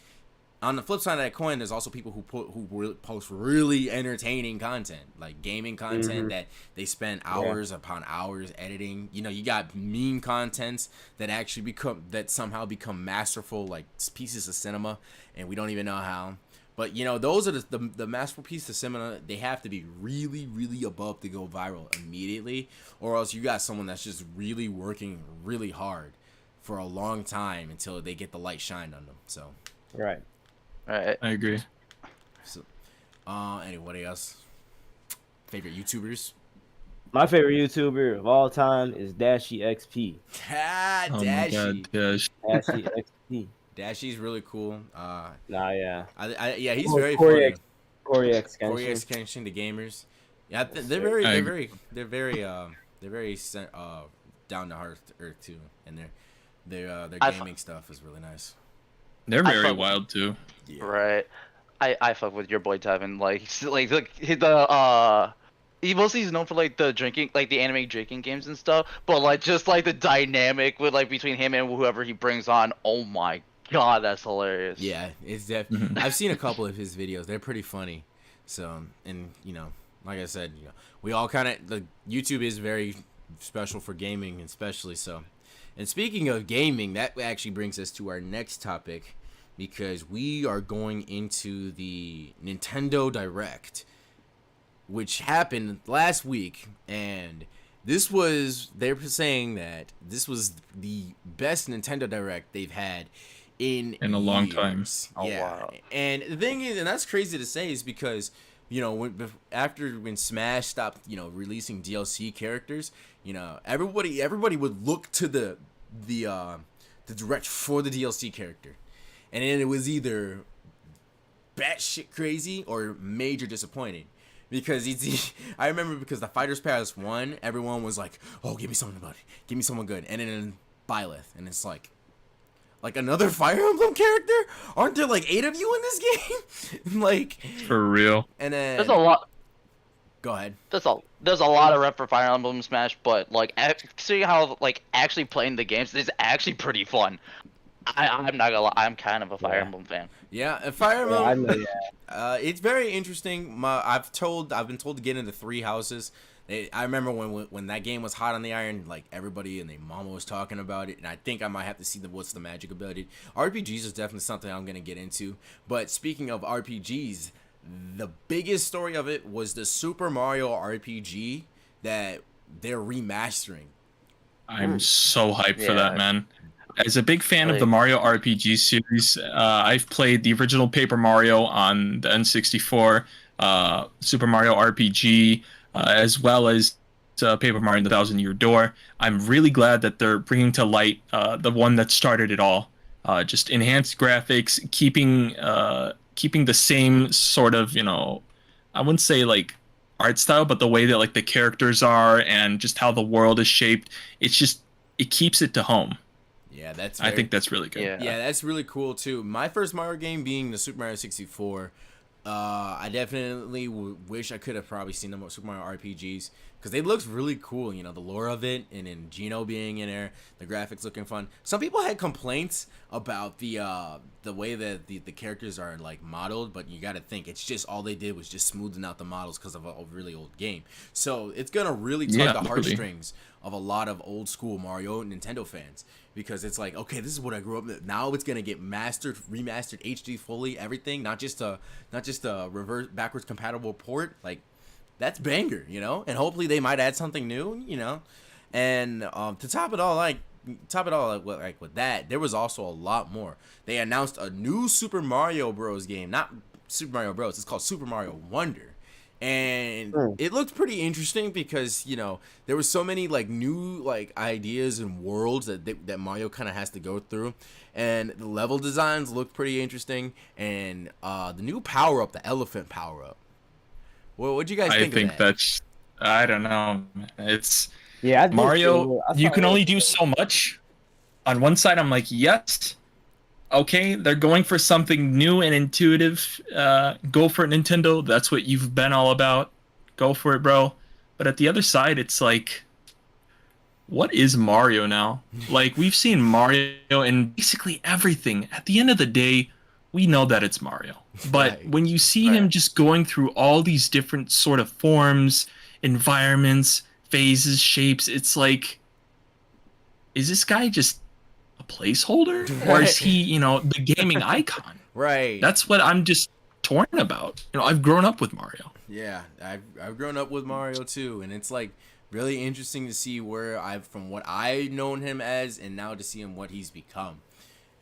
on the flip side of that coin, there's also people who post really entertaining content, like gaming content that they spend hours upon hours editing. You know, you got meme contents that actually somehow become masterful, like pieces of cinema, and we don't even know how. But you know, those are the masterful pieces of cinema. They have to be really, really above to go viral immediately, or else you got someone that's just really working really hard for a long time until they get the light shined on them. So Right. Right. I agree. So, anybody else? Favorite YouTubers? My favorite YouTuber of all time is Dashy XP. Ah, Oh my Dashy. god, gosh. Dashy XP. Dashy's really cool. Yeah. Yeah, he's Oh, very Corey funny. X- Corey X Corey Genshin. Extension, the gamers. Yeah, Yes, they're sir. very down to earth too, and their I gaming stuff is really nice. They're I very fuck with- wild too. Yeah. Right. I fuck with your boy Tevin. Like he mostly is known for like the drinking, like the anime drinking games and stuff. But like just like the dynamic with like between him and whoever he brings on. Oh my god, that's hilarious. Yeah, it's I've seen a couple of his videos. They're pretty funny. So, and you know, like I said, you know, we all kind of, the YouTube is very special for gaming, especially so. And speaking of gaming, that actually brings us to our next topic, because we are going into the Nintendo Direct, which happened last week, and they're saying that this was the best Nintendo Direct they've had in a long time. Oh, Yeah. wow. And the thing is, and that's crazy to say, is because, you know, when Smash stopped, you know, releasing DLC characters, you know, everybody would look to the Direct for the DLC character, and then it was either batshit crazy or major disappointing. Because I remember, because the Fighters Pass 1, everyone was like, oh, give me something good, give me someone good, and then Byleth, and it's like another Fire Emblem character? Aren't there like 8 of you in this game? Like, For real. and then There's a lot. Go ahead. There's a lot of rep for Fire Emblem Smash, but like seeing how like actually playing the games is actually pretty fun. I'm not gonna lie, I'm kind of a Fire Emblem fan. Yeah, and Fire Yeah, I Emblem. know, It's very interesting. I've been told to get into 3 houses. I remember when that game was hot on the iron, like everybody and their mama was talking about it, and I think I might have to see what's the magic about it. RPGs is definitely something I'm gonna get into. But speaking of RPGs, the biggest story of it was the Super Mario RPG that they're remastering. I'm so hyped for Yeah. that, man. As a big fan of the Mario RPG series, I've played the original Paper Mario on the N64, Super Mario RPG, as well as Paper Mario and the Thousand Year Door. I'm really glad that they're bringing to light the one that started it all. Just enhanced graphics, keeping the same sort of, you know, I wouldn't say like art style, but the way that like the characters are and just how the world is shaped. It keeps it to home. Yeah, I think that's really good. Yeah. Yeah, that's really cool too. My first Mario game being the Super Mario 64. I definitely wish I could have probably seen the Super Mario RPGs, because it looks really cool. You know, the lore of it, and then Gino being in there, the graphics looking fun. Some people had complaints about the way that the characters are like modeled, but you got to think it's just all they did was just smoothing out the models because of a really old game. So it's gonna really tug the heartstrings of a lot of old school Mario and Nintendo fans, because it's like, okay, this is what I grew up with. Now it's gonna get remastered HD fully, everything, not just a reverse backwards compatible port. Like, that's banger, you know. And hopefully they might add something new, you know. And to top it all, with that, there was also a lot more. They announced a new Super Mario Bros. Game, not Super Mario Bros. It's called Super Mario Wonder. And it looked pretty interesting because, you know, there was so many like new like ideas and worlds that Mario kind of has to go through, and the level designs looked pretty interesting. And the new power up, the elephant power up. Well, what'd you guys think of that? That's, I don't know. It's Yeah, Mario. You can only do so much. On one side, I'm like, yes, okay, they're going for something new and intuitive. Go for it, Nintendo. That's what you've been all about. Go for it, bro. But at the other side, it's like, what is Mario now? Like, we've seen Mario in basically everything. At the end of the day, we know that it's Mario. But Right. when you see him just going through all these different sort of forms, environments, phases, shapes, it's like, is this guy just a placeholder? Or is he, you know, the gaming icon? Right. That's what I'm just torn about. You know, I've grown up with Mario. Yeah, I've grown up with Mario too, and it's like really interesting to see where from what I've known him as, and now to see him what he's become.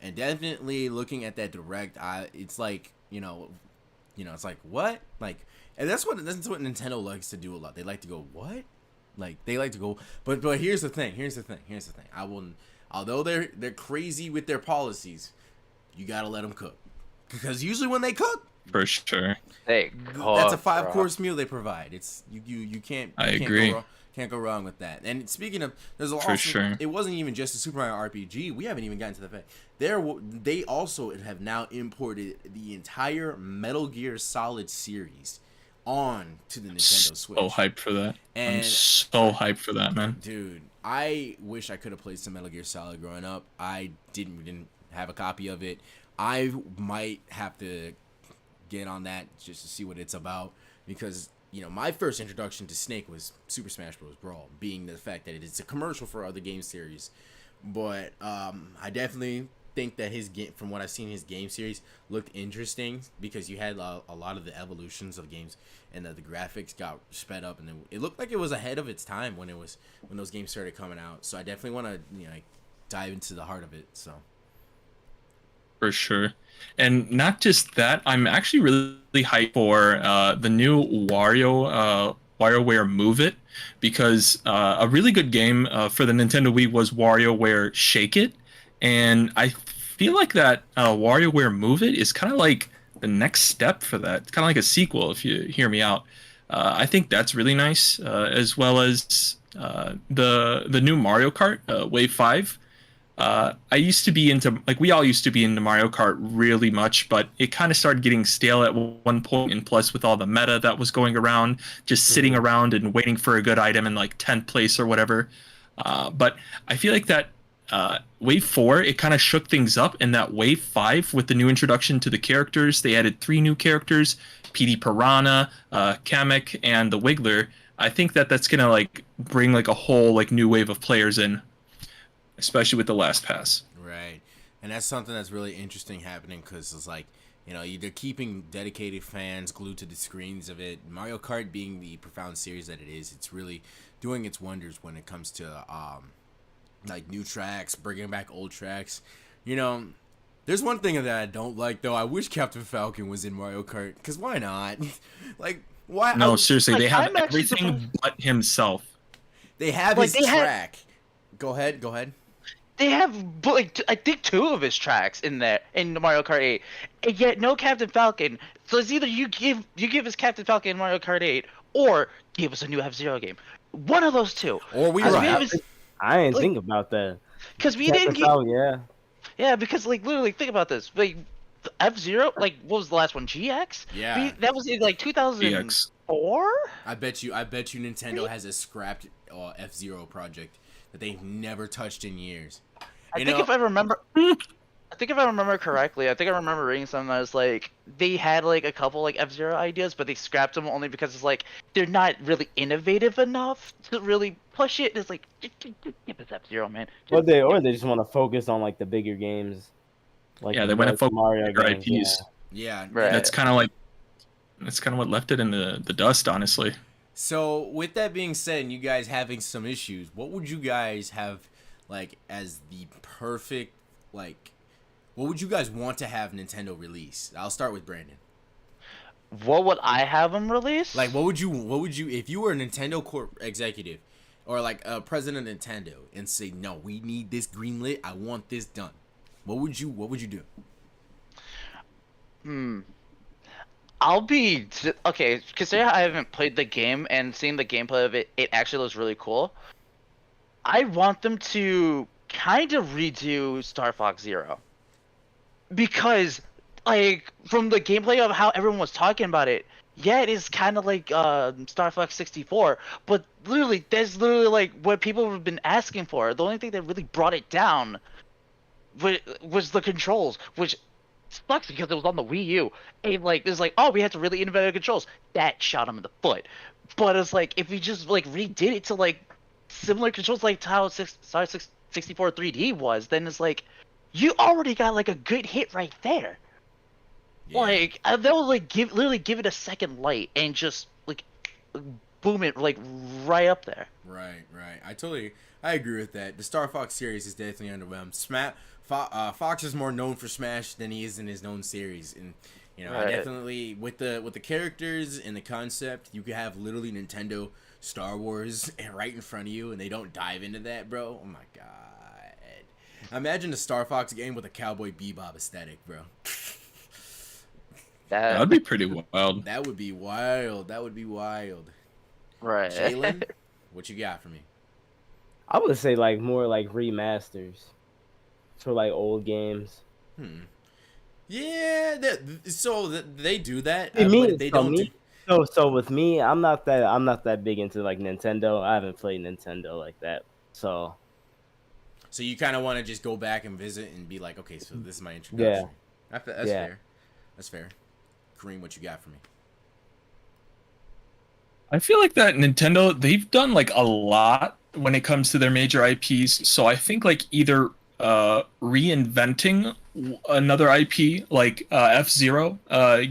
And definitely looking at that direct, it's like, you know, it's like, what? Like, and that's what Nintendo likes to do a lot. They like to go, what? Like, they like to go, but here's the thing. Although they're crazy with their policies, you gotta let them cook, because usually when they cook, For sure. Hey, that's a 5-course meal they provide. It's you can't. I You agree. Can't go wrong with that. And speaking of, there's also, sure. it wasn't even just a Super Mario RPG. We haven't even gotten to the fact they also have now imported the entire Metal Gear Solid series on to the Nintendo Switch. So hyped for that. I'm And so hyped for that, man. dude, I wish I could have played some Metal Gear Solid growing up. I didn't have a copy of it. I might have to get on that just to see what it's about, because, you know, my first introduction to Snake was Super Smash Bros. Brawl, being the fact that it is a commercial for other game series. But I definitely think that his game, from what I've seen, his game series looked interesting, because you had a lot of the evolutions of games, and the graphics got sped up, and it looked like it was ahead of its time when those games started coming out. So I definitely want to, you know, like, dive into the heart of it. So For sure. And not just that, I'm actually really hyped for the new WarioWare Move It, because a really good game for the Nintendo Wii was WarioWare Shake It, and I feel like that WarioWare Move It is kind of like the next step for that. It's kind of like a sequel, if you hear me out. I think that's really nice, as well as the new Mario Kart Wave 5. I used to be into, like, we all used to be into Mario Kart really much, but it kind of started getting stale at one point, and plus with all the meta that was going around, just sitting around and waiting for a good item in like 10th place or whatever. But I feel like that Wave 4, it kind of shook things up, and that Wave 5 with the new introduction to the characters, they added 3 new characters, PD Piranha, Kamek, and the Wiggler. I think that that's going to like bring like a whole like new wave of players in, especially with the last pass. right, and that's something that's really interesting happening, because it's like, you know, they're keeping dedicated fans glued to the screens of it. Mario Kart being the profound series that it is, it's really doing its wonders when it comes to like new tracks, bringing back old tracks. You know, there's one thing that I don't like though. I wish Captain Falcon was in Mario Kart, because why not? Like, why? No, seriously, like, they have I'm actually everything but himself. They have Like, his they had- track. Go ahead. They have, like, I think 2 of his tracks in there in Mario Kart 8, and yet no Captain Falcon. So it's either you give us Captain Falcon in Mario Kart 8, or give us a new F-Zero game. One of those two. Or we Because run. we haven't- I didn't Like- think about that. because we Captain didn't get. Falcon, yeah. Yeah, because like literally think about this. Like F-Zero, like what was the last one? GX? Yeah. That was in like 2000. DX. 64? I bet you Nintendo has a scrapped F-Zero project that they've never touched in years. I You think know, if I remember, I think if I remember correctly, I think I remember reading something that was like they had like a couple like F-Zero ideas, but they scrapped them only because it's like they're not really innovative enough to really push it. It's like just give us F-Zero, man. Or Just they just want to focus on like the bigger games, like Yeah, they went and the focused on Mario bigger games. Yeah. IPs. yeah. Right. That's kind of like what left it in the dust, honestly. So with that being said, and you guys having some issues, what would you guys have like as the perfect like? What would you guys want to have Nintendo release? I'll start with Brandon. What would I have them release? Like, what would you if you were a Nintendo corp executive or like a president of Nintendo and say, no, we need this greenlit. I want this done. What would you do? I'll be okay. Considering I haven't played the game and seeing the gameplay of it, it actually looks really cool. I want them to kind of redo Star Fox Zero because, like, from the gameplay of how everyone was talking about it, yeah, it is kind of like Star Fox 64, but literally, that's literally like what people have been asking for. The only thing that really brought it down was the controls, which sucks because it was on the Wii U. And like it's like, oh, we had to really innovate the controls. That shot him in the foot. But it's like if we just like redid it to like similar controls like how 64 3D was, then it's like you already got like a good hit right there. Yeah. Like that would like literally give it a second light and just like boom it like right up there. Right. I agree with that. The Star Fox series is definitely underwhelmed. Fox is more known for Smash than he is in his known series, and you know, Right. I definitely with the characters and the concept, you could have literally Nintendo Star Wars right in front of you, and they don't dive into that, bro. Oh my god! Imagine a Star Fox game with a Cowboy Bebop aesthetic, bro. That would be pretty wild. That would be wild. Right. Jalen, what you got for me? I would say like more like remasters for like old games. Yeah, they do that. Me, They so don't. me, so with me, I'm not that big into like Nintendo. I haven't played Nintendo like that. So So you kind of want to just go back and visit and be like, okay, so this is my introduction. That's fair. That's fair. Kareem, what you got for me? I feel like that Nintendo, they've done like a lot when it comes to their major IPs. So I think like either reinventing another IP like F-Zero,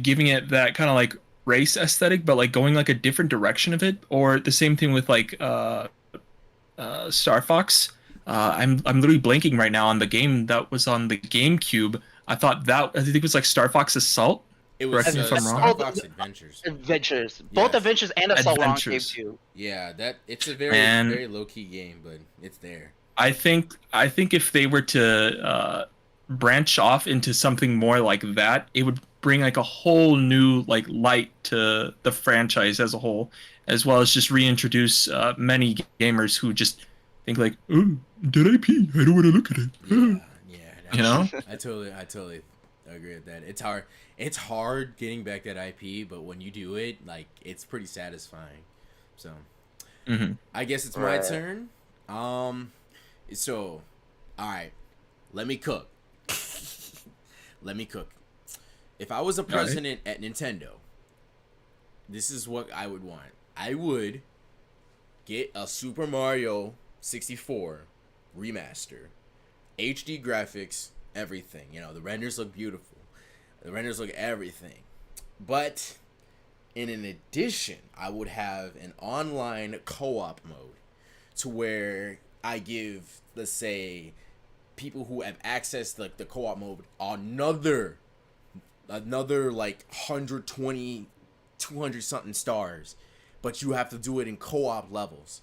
giving it that kind of like race aesthetic, but like going like a different direction of it, or the same thing with like Star Fox. I'm literally blanking right now on the game that was on the GameCube. I think it was like Star Fox Assault. It was Correct me if I'm wrong. Star Fox Adventures. Adventures. Both Yes. Adventures and Assault were on Adventures. GameCube. Yeah, it's a very Man. very low key game, but it's there. I think if they were to branch off into something more like that, it would bring like a whole new like light to the franchise as a whole, as well as just reintroduce many gamers who just think like, oh, dead IP, I don't want to look at it. Yeah, You know? I totally agree with that. It's hard. It's hard getting back that IP, but when you do it, like it's pretty satisfying. So, I guess it's my Right. turn. So, all right, let me cook. Let me cook. If I was a president at Nintendo, this is what I would want. I would get a Super Mario 64 remaster, HD graphics, everything. You know, the renders look beautiful. The renders look everything. But in an addition, I would have an online co-op mode to where I give, let's say, people who have access to like the co-op mode another like 120 200 something stars, but you have to do it in co-op levels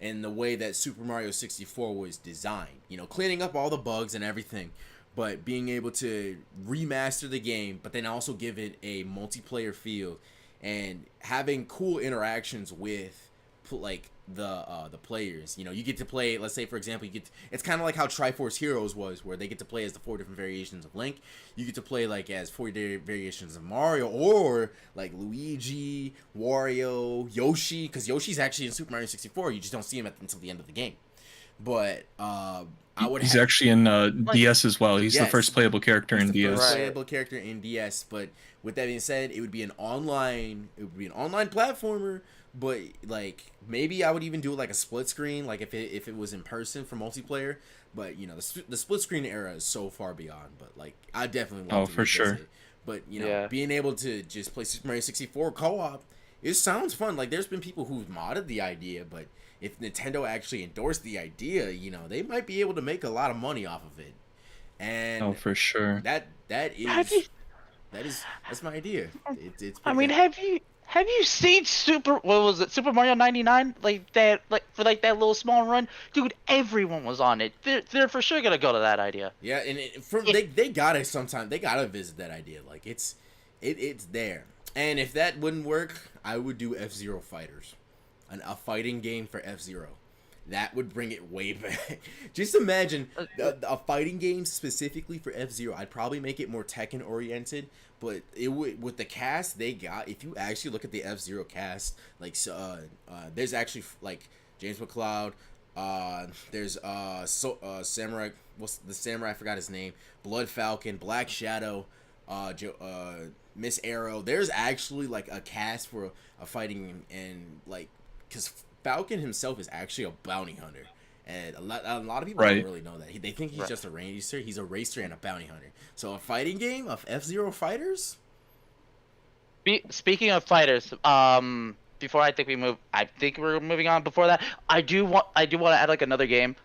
in the way that Super Mario 64 was designed, you know, cleaning up all the bugs and everything, but being able to remaster the game, but then also give it a multiplayer feel and having cool interactions with like the players. You know, you get to play. Let's say, for example, it's kind of like how Triforce Heroes was, where they get to play as the 4 different variations of Link. You get to play like as 4 variations of Mario, or like Luigi, Wario, Yoshi, because Yoshi's actually in Super Mario 64. You just don't see him until the end of the game. But He's actually in DS as well. He's the Yes. first playable character in the DS. first Right. playable character in DS. But with that being said, it would be an online platformer. But like maybe I would even do like a split screen, like if it was in person for multiplayer. But you know the split screen era is so far beyond. But like I definitely love to for sure. revisit it. But you know, Yeah. being able to just play Super Mario 64 co-op, it sounds fun. Like there's been people who've modded the idea, but if Nintendo actually endorsed the idea, you know, they might be able to make a lot of money off of it. And For sure. Have you- that's my idea. It's I pretty mean, good. have you seen what was it, Super Mario 99? Like that, like for like that little small run, dude. Everyone was on it. They're for sure gonna go to that idea. Yeah, and they gotta visit that idea. Like it's there. And if that wouldn't work, I would do F-Zero Fighters, a fighting game for F-Zero. That would bring it way back. Just imagine a fighting game specifically for F-Zero. I'd probably make it more Tekken oriented, but it would, with the cast they got. If you actually look at the F-Zero cast, like there's actually like James McCloud. There's Samurai. What's the Samurai? I forgot his name. Blood Falcon, Black Shadow, Miss Arrow. There's actually like a cast for a fighting, and like because Falcon himself is actually a bounty hunter, and a lot of people Right. don't really know that. They think he's just a racer. He's a racer and a bounty hunter. So a fighting game of F-Zero fighters. Speaking of fighters, before I think we're moving on. Before that, I do want to add like another game,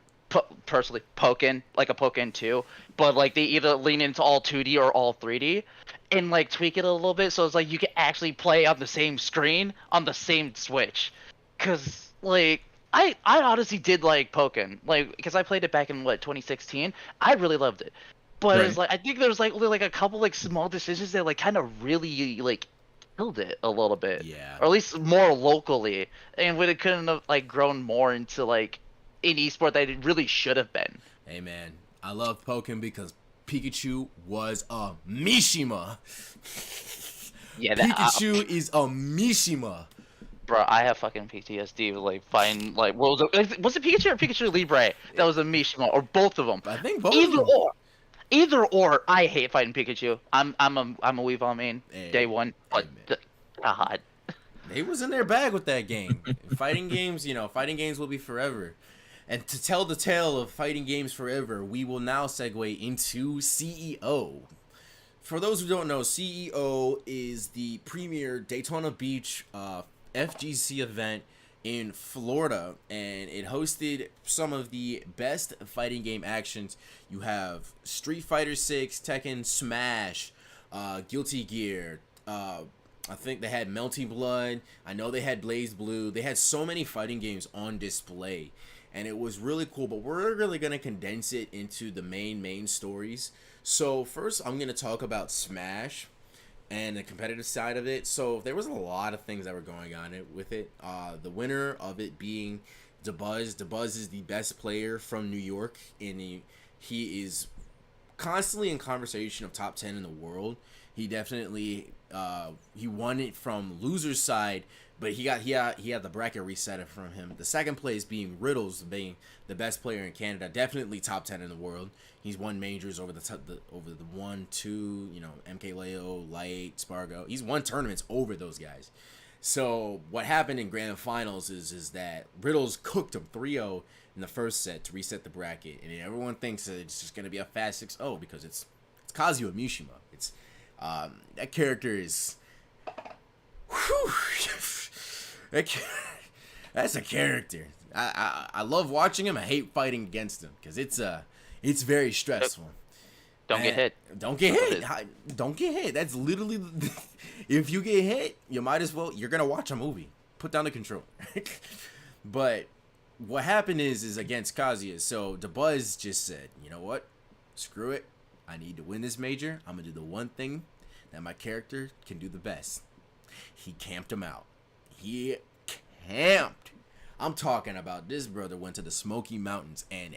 personally, Pokken, like a Pokken 2, but like they either lean into all 2D or all 3D, and like tweak it a little bit so it's like you can actually play on the same screen on the same Switch, cause like I honestly did like Pokken, like because I played it back in 2016. I really loved it, but it's like I think there was like only like a couple like small decisions that like kind of really like killed it a little bit. Yeah. Or at least more locally, and when it couldn't have like grown more into like an esport that it really should have been. Hey man, I love Pokken because Pikachu was a Mishima. Yeah, Pikachu is a Mishima. bro, I have fucking PTSD with like fighting like what was it Pikachu or Pikachu Libre that was a Mishima, or both of them? I think both. of them. Either or, I hate fighting Pikachu. I'm a Weavile main Hey, day one, but hey, God. They was in their bag with that game. Fighting games, you know, fighting games will be forever. And to tell the tale of fighting games forever, we will now segue into CEO. For those who don't know, CEO is the premier Daytona Beach FGC event in Florida, and it hosted some of the best fighting game actions. You have Street Fighter 6, Tekken, Smash, Guilty Gear. I think they had Melty Blood. I know they had Blaze Blue. They had so many fighting games on display, and it was really cool. But we're really gonna condense it into the main stories. So first, I'm gonna talk about Smash and the competitive side of it. So there was a lot of things that were going on with it. The winner of it being DeBuzz. DeBuzz is the best player from New York, and he is constantly in conversation of top 10 in the world. He definitely he won it from loser's side, but he had the bracket reset from him. The second place being Riddles, being the best player in Canada, definitely top 10 in the world. He's won majors over the 1-2, you know, MKLeo, Light, Spargo. He's won tournaments over those guys. So what happened in grand finals is that Riddles cooked him 3-0 in the first set to reset the bracket, and everyone thinks that it's just gonna be a fast 6-0 because it's Kazuya Mishima. It's that character is. Whew, that's a character. I love watching him. I hate fighting against him because it's very stressful. Don't get hit. Don't get hit. Don't get hit. That's literally. If you get hit, you might as well. You're gonna watch a movie. Put down the controller. But what happened is against Kazuya. So DeBuzz just said, you know what? Screw it. I need to win this major. I'm gonna do the one thing that my character can do the best. He camped him out. He camped I'm talking about this brother went to the Smoky Mountains and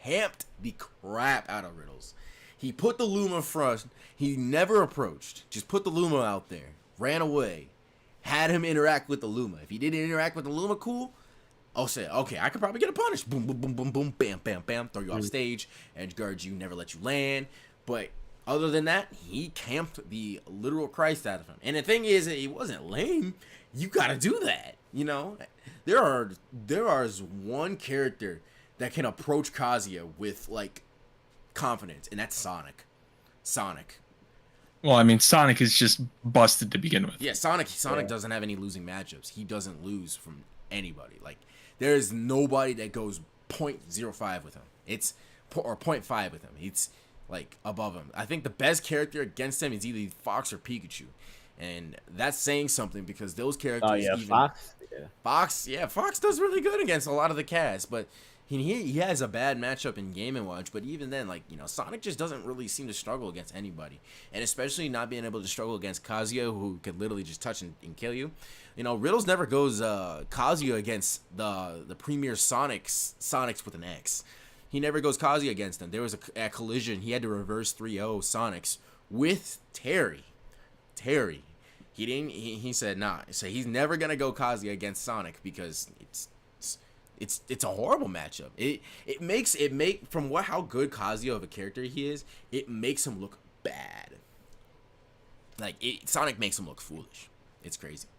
camped the crap out of Riddles. He put the Luma front. He never approached. Just put the Luma out there. Ran away. Had him interact with the Luma. If he didn't interact with the Luma, cool. I'll say, okay, I could probably get a punish. Boom, boom, boom, boom, boom, bam, bam, bam. Throw you off stage. Edge guard you, never let you land. But other than that, he camped the literal Christ out of him. And the thing is, it wasn't lame. You gotta do that. You know? There is one character that can approach Kazuya with, like, confidence, and that's Sonic. Well, I mean, Sonic is just busted to begin with. Yeah, Sonic doesn't have any losing matchups. He doesn't lose from anybody. Like, there's nobody that goes 0.05 with him. Or 0.5 with him. It's like above him. I think the best character against him is either Fox or Pikachu. And that's saying something because those characters Fox? Fox does really good against a lot of the cast, but he has a bad matchup in Game & Watch, but even then, like, you know, Sonic just doesn't really seem to struggle against anybody. And especially not being able to struggle against Kazuya, who could literally just touch and kill you. You know, Riddles never goes Kazuya against the premier Sonics with an X. He never goes Kazuya against them. There was a collision. He had to reverse 3-0 Sonics with Terry. He said nah. So he's never gonna go Kazuya against Sonic because it's a horrible matchup. It makes from how good Kazuya of a character he is, it makes him look bad. Like Sonic makes him look foolish. It's crazy.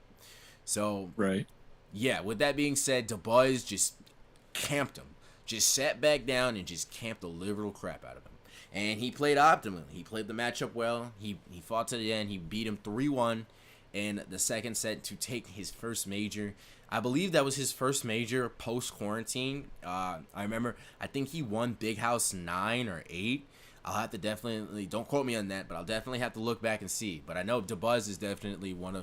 So Right. Yeah, with that being said, DeBuzz just camped him. Just sat back down and just camped the literal crap out of him. And he played optimally. He played the matchup well. He fought to the end. He beat him 3-1 in the second set to take his first major. I believe that was his first major post-quarantine. I remember, I think he won Big House 9 or 8. I'll have to definitely, don't quote me on that, but I'll definitely have to look back and see. But I know DeBuzz is definitely one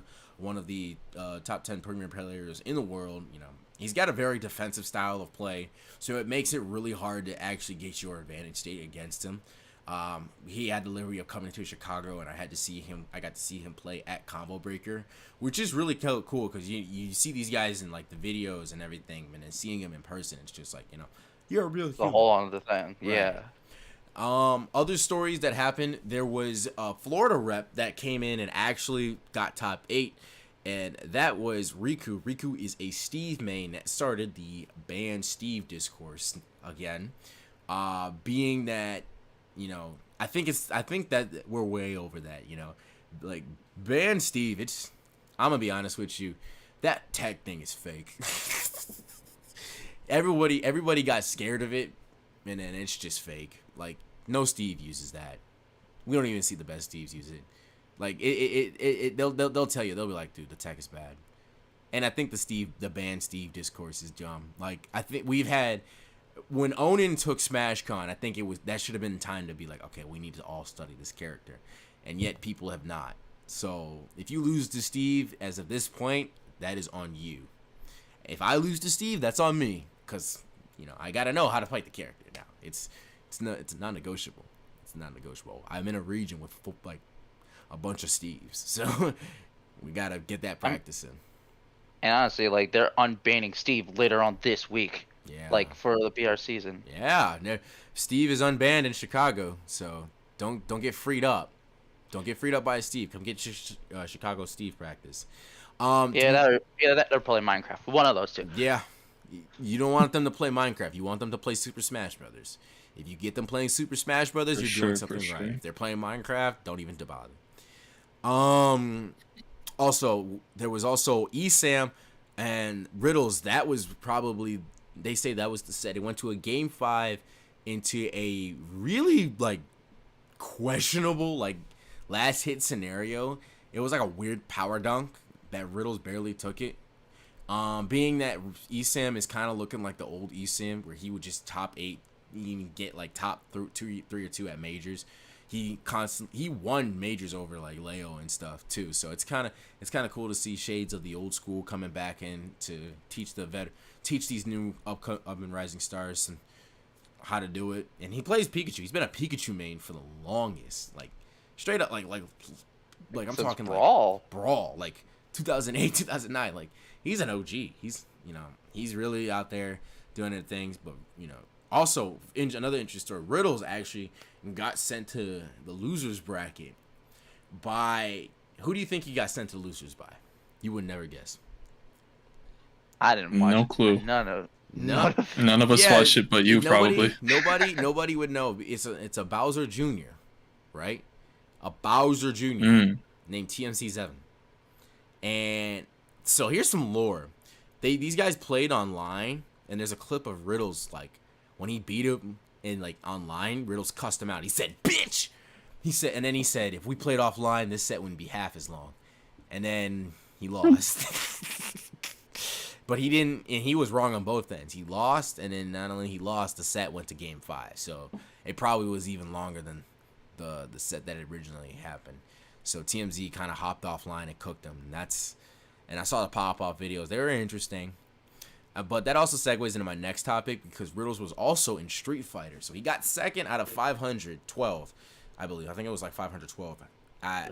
of the top 10 premier players in the world. You know, he's got a very defensive style of play, so it makes it really hard to actually get your advantage state against him. He had the liberty of coming to Chicago, and I got to see him play at Combo Breaker, which is really cool because you see these guys in like the videos and everything, and then seeing him in person, it's just like, you know, you're a real The whole other thing. Right. Yeah. Other stories that happened, there was a Florida rep that came in and actually got top 8, and that was Riku. Riku is a Steve main that started the ban Steve discourse again, being that, you know, I think that we're way over that, you know, like ban Steve. I'm gonna be honest with you, that tech thing is fake. Everybody got scared of it, and then it's just fake. Like, no Steve uses that. We don't even see the best Steves use it. Like they'll tell you, they'll be like, dude, the tech is bad. And I think the ban Steve discourse is dumb. Like, I think we've had, when Onin took SmashCon, I think that should have been time to be like, okay, we need to all study this character, and yet people have not. So if you lose to Steve as of this point, that is on you. If I lose to Steve, that's on me, because, you know, I gotta know how to fight the character now. It's non-negotiable. It's not negotiable. I'm in a region with like a bunch of Steves, so we gotta get that practice in. And honestly, like, they're unbanning Steve later on this week. Yeah. Like, for the PR season. Yeah. Steve is unbanned in Chicago, so don't get freed up. Don't get freed up by Steve. Come get your Chicago Steve practice. They're probably Minecraft. One of those two. Yeah. You don't want them to play Minecraft. You want them to play Super Smash Brothers. If you get them playing Super Smash Brothers, you're doing something right. If they're playing Minecraft, don't even bother. Also, there was also ESAM and Riddles. That was probably, they say that was the set. It went to a Game 5 into a really, like, questionable, like, last hit scenario. It was like a weird power dunk that Riddles barely took it. Being that ESAM is kind of looking like the old ESAM, where he would just top 8, even get like top 3 or 2 at majors. He won majors over like Leo and stuff too. So it's kind of cool to see shades of the old school coming back in to teach these new up and rising stars and how to do it. And he plays Pikachu. He's been a Pikachu main for the longest, like straight up like I'm Since talking Brawl. like Brawl, like 2008, 2009. Like, he's an OG. He's really out there doing their things. But also another interesting story. Riddles actually got sent to the losers bracket by who do you think he got sent to losers by? You would never guess. I didn't watch. No clue. None of. None of us watched it, but you probably. Nobody would know. It's a Bowser Jr., right? A Bowser Jr. Named TMC7. And so here's some lore. These guys played online, and there's a clip of Riddles when he beat him in online. Riddles cussed him out. He said, "Bitch." And then he said, "If we played offline, this set wouldn't be half as long." And then he lost. But he didn't, and he was wrong on both ends. He lost, and then not only he lost, the set went to game 5. So it probably was even longer than the set that originally happened. So TMZ kind of hopped offline and cooked him. And I saw the pop-off videos. They were interesting. But that also segues into my next topic because Riddles was also in Street Fighter. So he got second out of 512, I believe. I think it was 512 at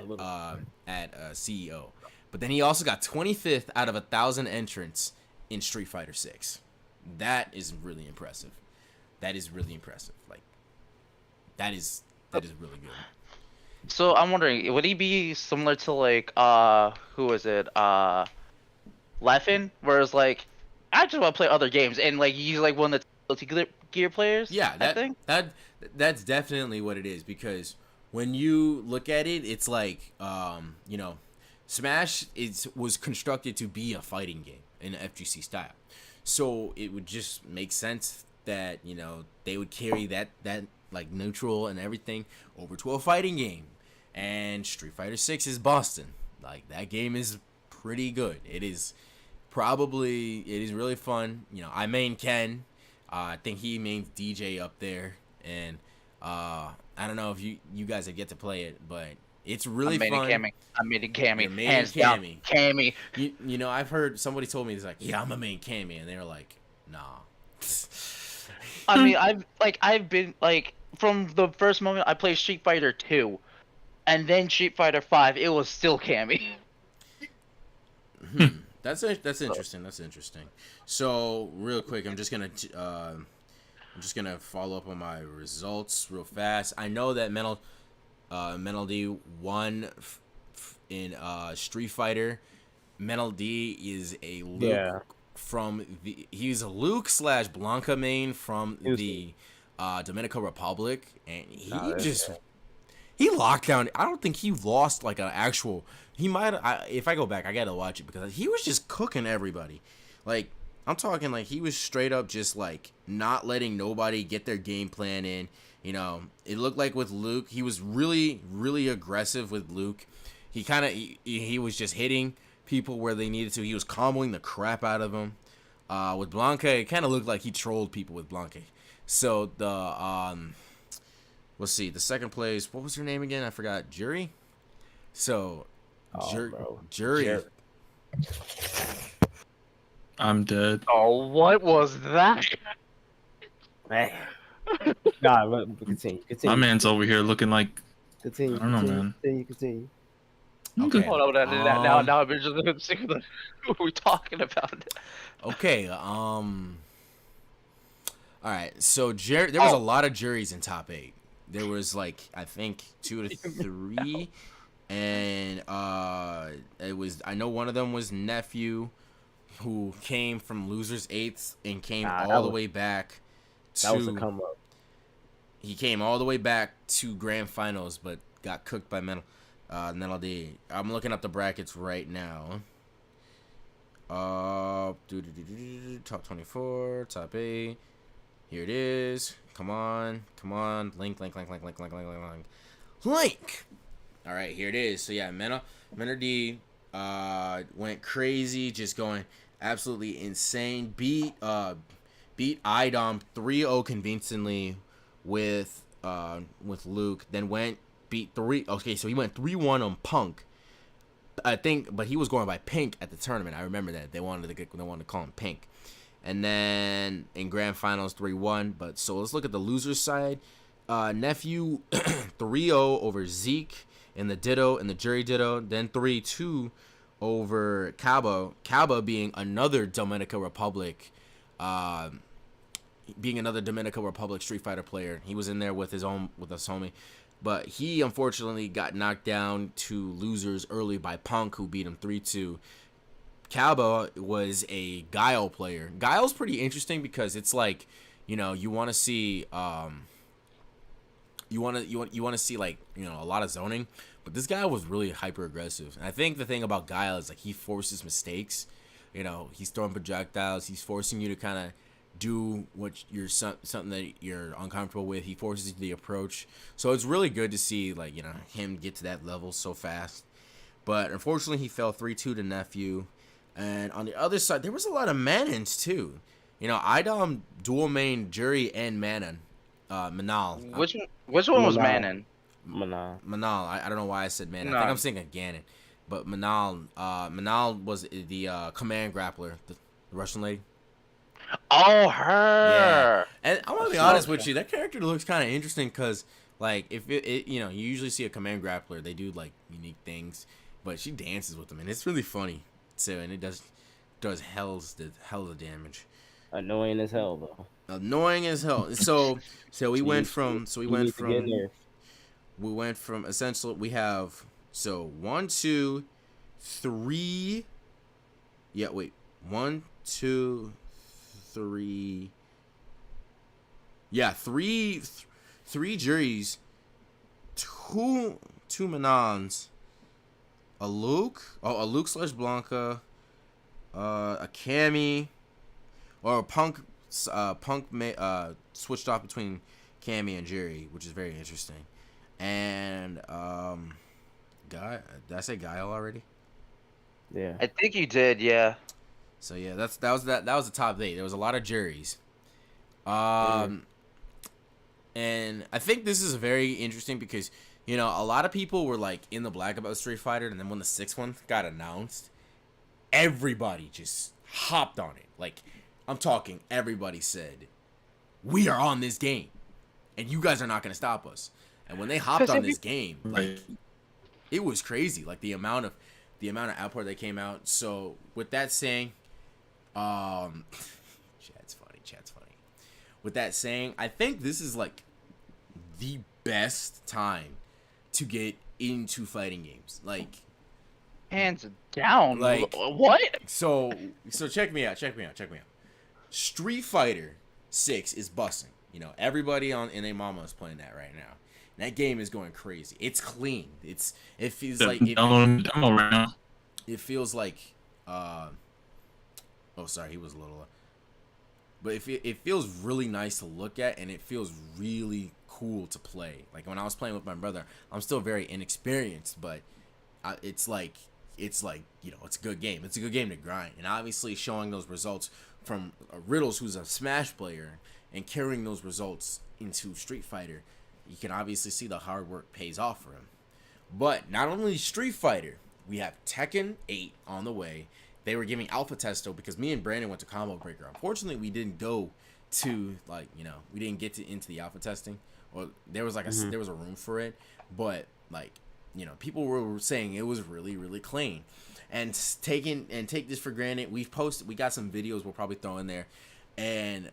CEO. But then he also got 25th out of 1,000 entrants in Street Fighter 6. That is really impressive. That is really impressive. That is really good. So I'm wondering, would he be similar to who is it? Leffen, whereas I just want to play other games, and he's one of the Gear players. Yeah, I think that's definitely what it is because when you look at it, it's Smash was constructed to be a fighting game in FGC style, so it would just make sense that they would carry that neutral and everything over to a fighting game. And Street Fighter 6 is Boston. That game is pretty good. It is really fun. I main Ken. I think he mains DJ up there, and I don't know if you guys have yet to play it, but it's really fun. I'm main Cammy. Hands down, Cammy. I've heard somebody told me it's yeah, I'm a main Cammy, and they were like, nah. I mean, I've been from the first moment I played Street Fighter 2, and then Street Fighter 5, it was still Cammy. That's interesting. That's interesting. So real quick, I'm just gonna follow up on my results real fast. I know that Mental D won in Street Fighter. Mental D is a Luke he's a Luke / Blanca main from the Dominican Republic, and he locked down. I don't think he lost an actual. He might. If I go back, I gotta watch it because he was just cooking everybody. I'm talking he was straight up just not letting nobody get their game plan in. It looked like with Luke, he was really, really aggressive with Luke. He was just hitting people where they needed to. He was comboing the crap out of them. With Blanca, it kind of looked like he trolled people with Blanca. So let's see, the second place. What was her name again? I forgot. Jury. So, Jury. I'm dead. Oh, what was that? Man. Nah, continue. My man's over here looking like. Continue. I don't know, man. Continue. Okay. Hold on, now I'm just sick of the. What are we talking about? Okay. All right. So there was a lot of juries in top 8. There was I think 2 to 3, and it was. I know one of them was Nephew, who came from losers 8th and came all the way back. That was a come up. He came all the way back to grand finals, but got cooked by Mental D. I'm looking up the brackets right now. Top 24, top 8. Here it is. Come on. Link. All right, here it is. So yeah, Mental D went crazy, just going absolutely insane. Beat IDOM 3-0 convincingly with Luke. Then beat 3. Okay, so he went 3-1 on Punk. I think, but he was going by Pink at the tournament. I remember that they wanted to call him Pink. And then in grand finals 3-1. But so let's look at the losers side. Nephew 3-0 over Zeke in the Ditto and the Jury Ditto. Then 3-2 over Cabo. Cabo being another Dominican Republic, Street Fighter player. He was in there with his homie, but he unfortunately got knocked down to losers early by Punk, who beat him 3-2. Cabo was a Guile player. Guile's pretty interesting because it's like, you know, you want to see you want to see like, you know, a lot of zoning, but this guy was really hyper aggressive. And I think the thing about Guile is like he forces mistakes. You know, he's throwing projectiles. He's forcing you to kind of do what you're something that you're uncomfortable with. He forces the approach. So it's really good to see, like, you know, him get to that level so fast. But unfortunately, he fell 3-2 to Nephew. And on the other side, there was a lot of Manons too. You know, IDOM dual main Jury and Manal. Which one was Manon? Manal. I don't know why I said Manon. No. I think I'm saying Ganon. But Manal was the command grappler, the Russian lady. Oh, her. Yeah. And I'm gonna be honest with you, that character looks kind of interesting because, like, if it you know, you usually see a command grappler, they do like unique things, but she dances with them, and it's really funny. So, and it does hell of the damage. Annoying as hell though. Annoying as hell. So we went from essentially we have 1, 2, 3. Yeah, wait. 1, 2, 3. Yeah, three juries, two Manons, a Luke / Blanca, a Cammy, or a Punk switched off between Cammy and Jerry, which is very interesting. And Guy, did I say Guile already? Yeah. I think you did, yeah. So yeah, that was the top 8. There was a lot of juries. And I think this is very interesting because, you know, a lot of people were like in the black about Street Fighter, and then when the 6th one got announced, everybody just hopped on it. Like, I'm talking, everybody said, "We are on this game, and you guys are not gonna stop us." And when they hopped on this game, like, it was crazy. Like the amount of output that came out. So with that saying, chat's funny. With that saying, I think this is like the best time to get into fighting games. Like, hands down. Like, what? So check me out. Street Fighter 6 is busting. You know, everybody in a mama is playing that right now. And that game is going crazy. It's clean. It feels like demo right now. It feels like oh, sorry, he was a little. But it feels really nice to look at, and it feels really cool to play. Like when I was playing with my brother, I'm still very inexperienced, but it's like, you know, it's a good game. It's a good game to grind, and obviously showing those results from Riddles, who's a Smash player, and carrying those results into Street Fighter, you can obviously see the hard work pays off for him. But not only Street Fighter, we have Tekken 8 on the way. They were giving alpha testo because me and Brandon went to Combo Breaker. Unfortunately, we didn't go to, like, you know, we didn't get into the alpha testing, or there was like there was a room for it, but like, you know, people were saying it was really, really clean. And take this for granted. We got some videos we'll probably throw in there, and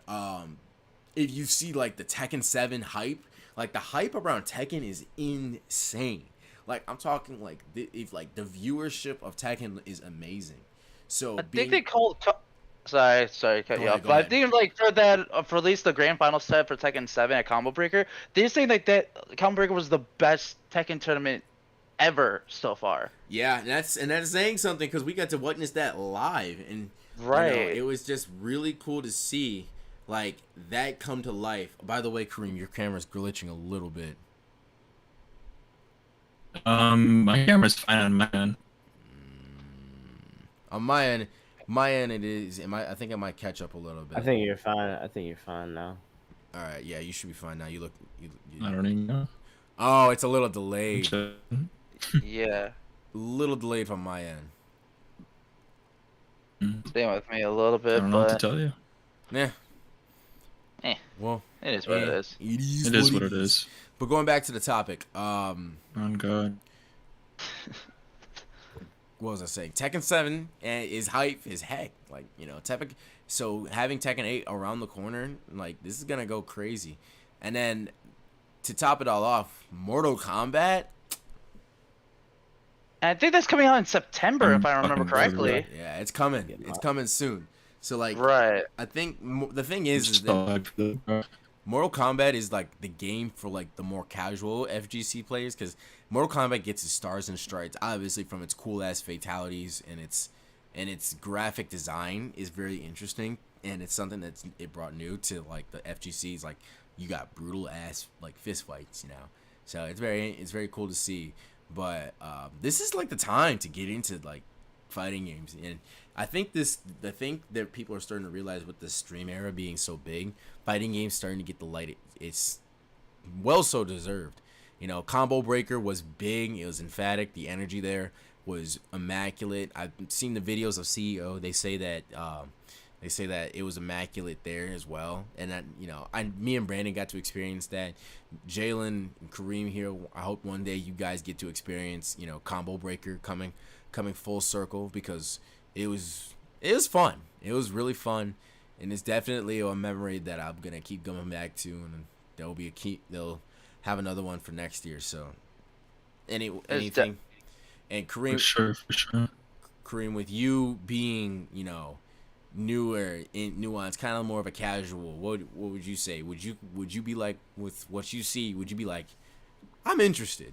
if you see like the Tekken 7 hype, like the hype around Tekken is insane. Like, I'm talking like the viewership of Tekken is amazing. So I think they called. Sorry, cut you off. But I think like for at least the grand final set for Tekken 7 at Combo Breaker, they're saying like that Combo Breaker was the best Tekken tournament ever so far. Yeah, and that's saying something because we got to witness that live, and right, you know, it was just really cool to see like that come to life. By the way, Kareem, your camera's glitching a little bit. My camera's fine on my end. On my end it is. I think it might catch up a little bit. I think you're fine now. All right, yeah, you should be fine now. You I don't even know. Oh, it's a little delayed. Yeah. A little delayed from my end. Staying with me a little bit, I don't know but what to tell you. Yeah. Well, it is what it is. It is what it is. But going back to the topic, Oh God. what was I saying? Tekken 7 is hype as heck. Like, you know, so having Tekken 8 around the corner, like, this is gonna go crazy. And then to top it all off, Mortal Kombat. And I think that's coming out in September, if I'm I remember fucking correctly. Yeah, it's coming. It's coming soon. So like, Right. I think the thing is so that hyped for that, bro. Mortal Kombat is like the game for like the more casual FGC players, because Mortal Kombat gets its stars and stripes obviously from its cool ass fatalities, and its graphic design is very interesting, and it's something that's it brought new to like the FGCs. Like, you got brutal ass like fist fights, you know. So it's very cool to see. But this is like the time to get into like fighting games, and I think that people are starting to realize with the stream era being so big, fighting games starting to get the light it's well so deserved. You know, Combo Breaker was big, it was emphatic, the energy there was immaculate. I've seen the videos of CEO. They say that it was immaculate there as well, and that, you know, me and Brandon got to experience that. Jalen and Kareem here, I hope one day you guys get to experience, you know, Combo Breaker coming full circle, because it was fun. It was really fun, and it's definitely a memory that I'm gonna keep going back to, and they'll have another one for next year. So anything, and Kareem, For sure. Kareem, with you being, you know, newer in nuance, kind of more of a casual, what would you say? Would you be like, with what you see, would you be like, I'm interested?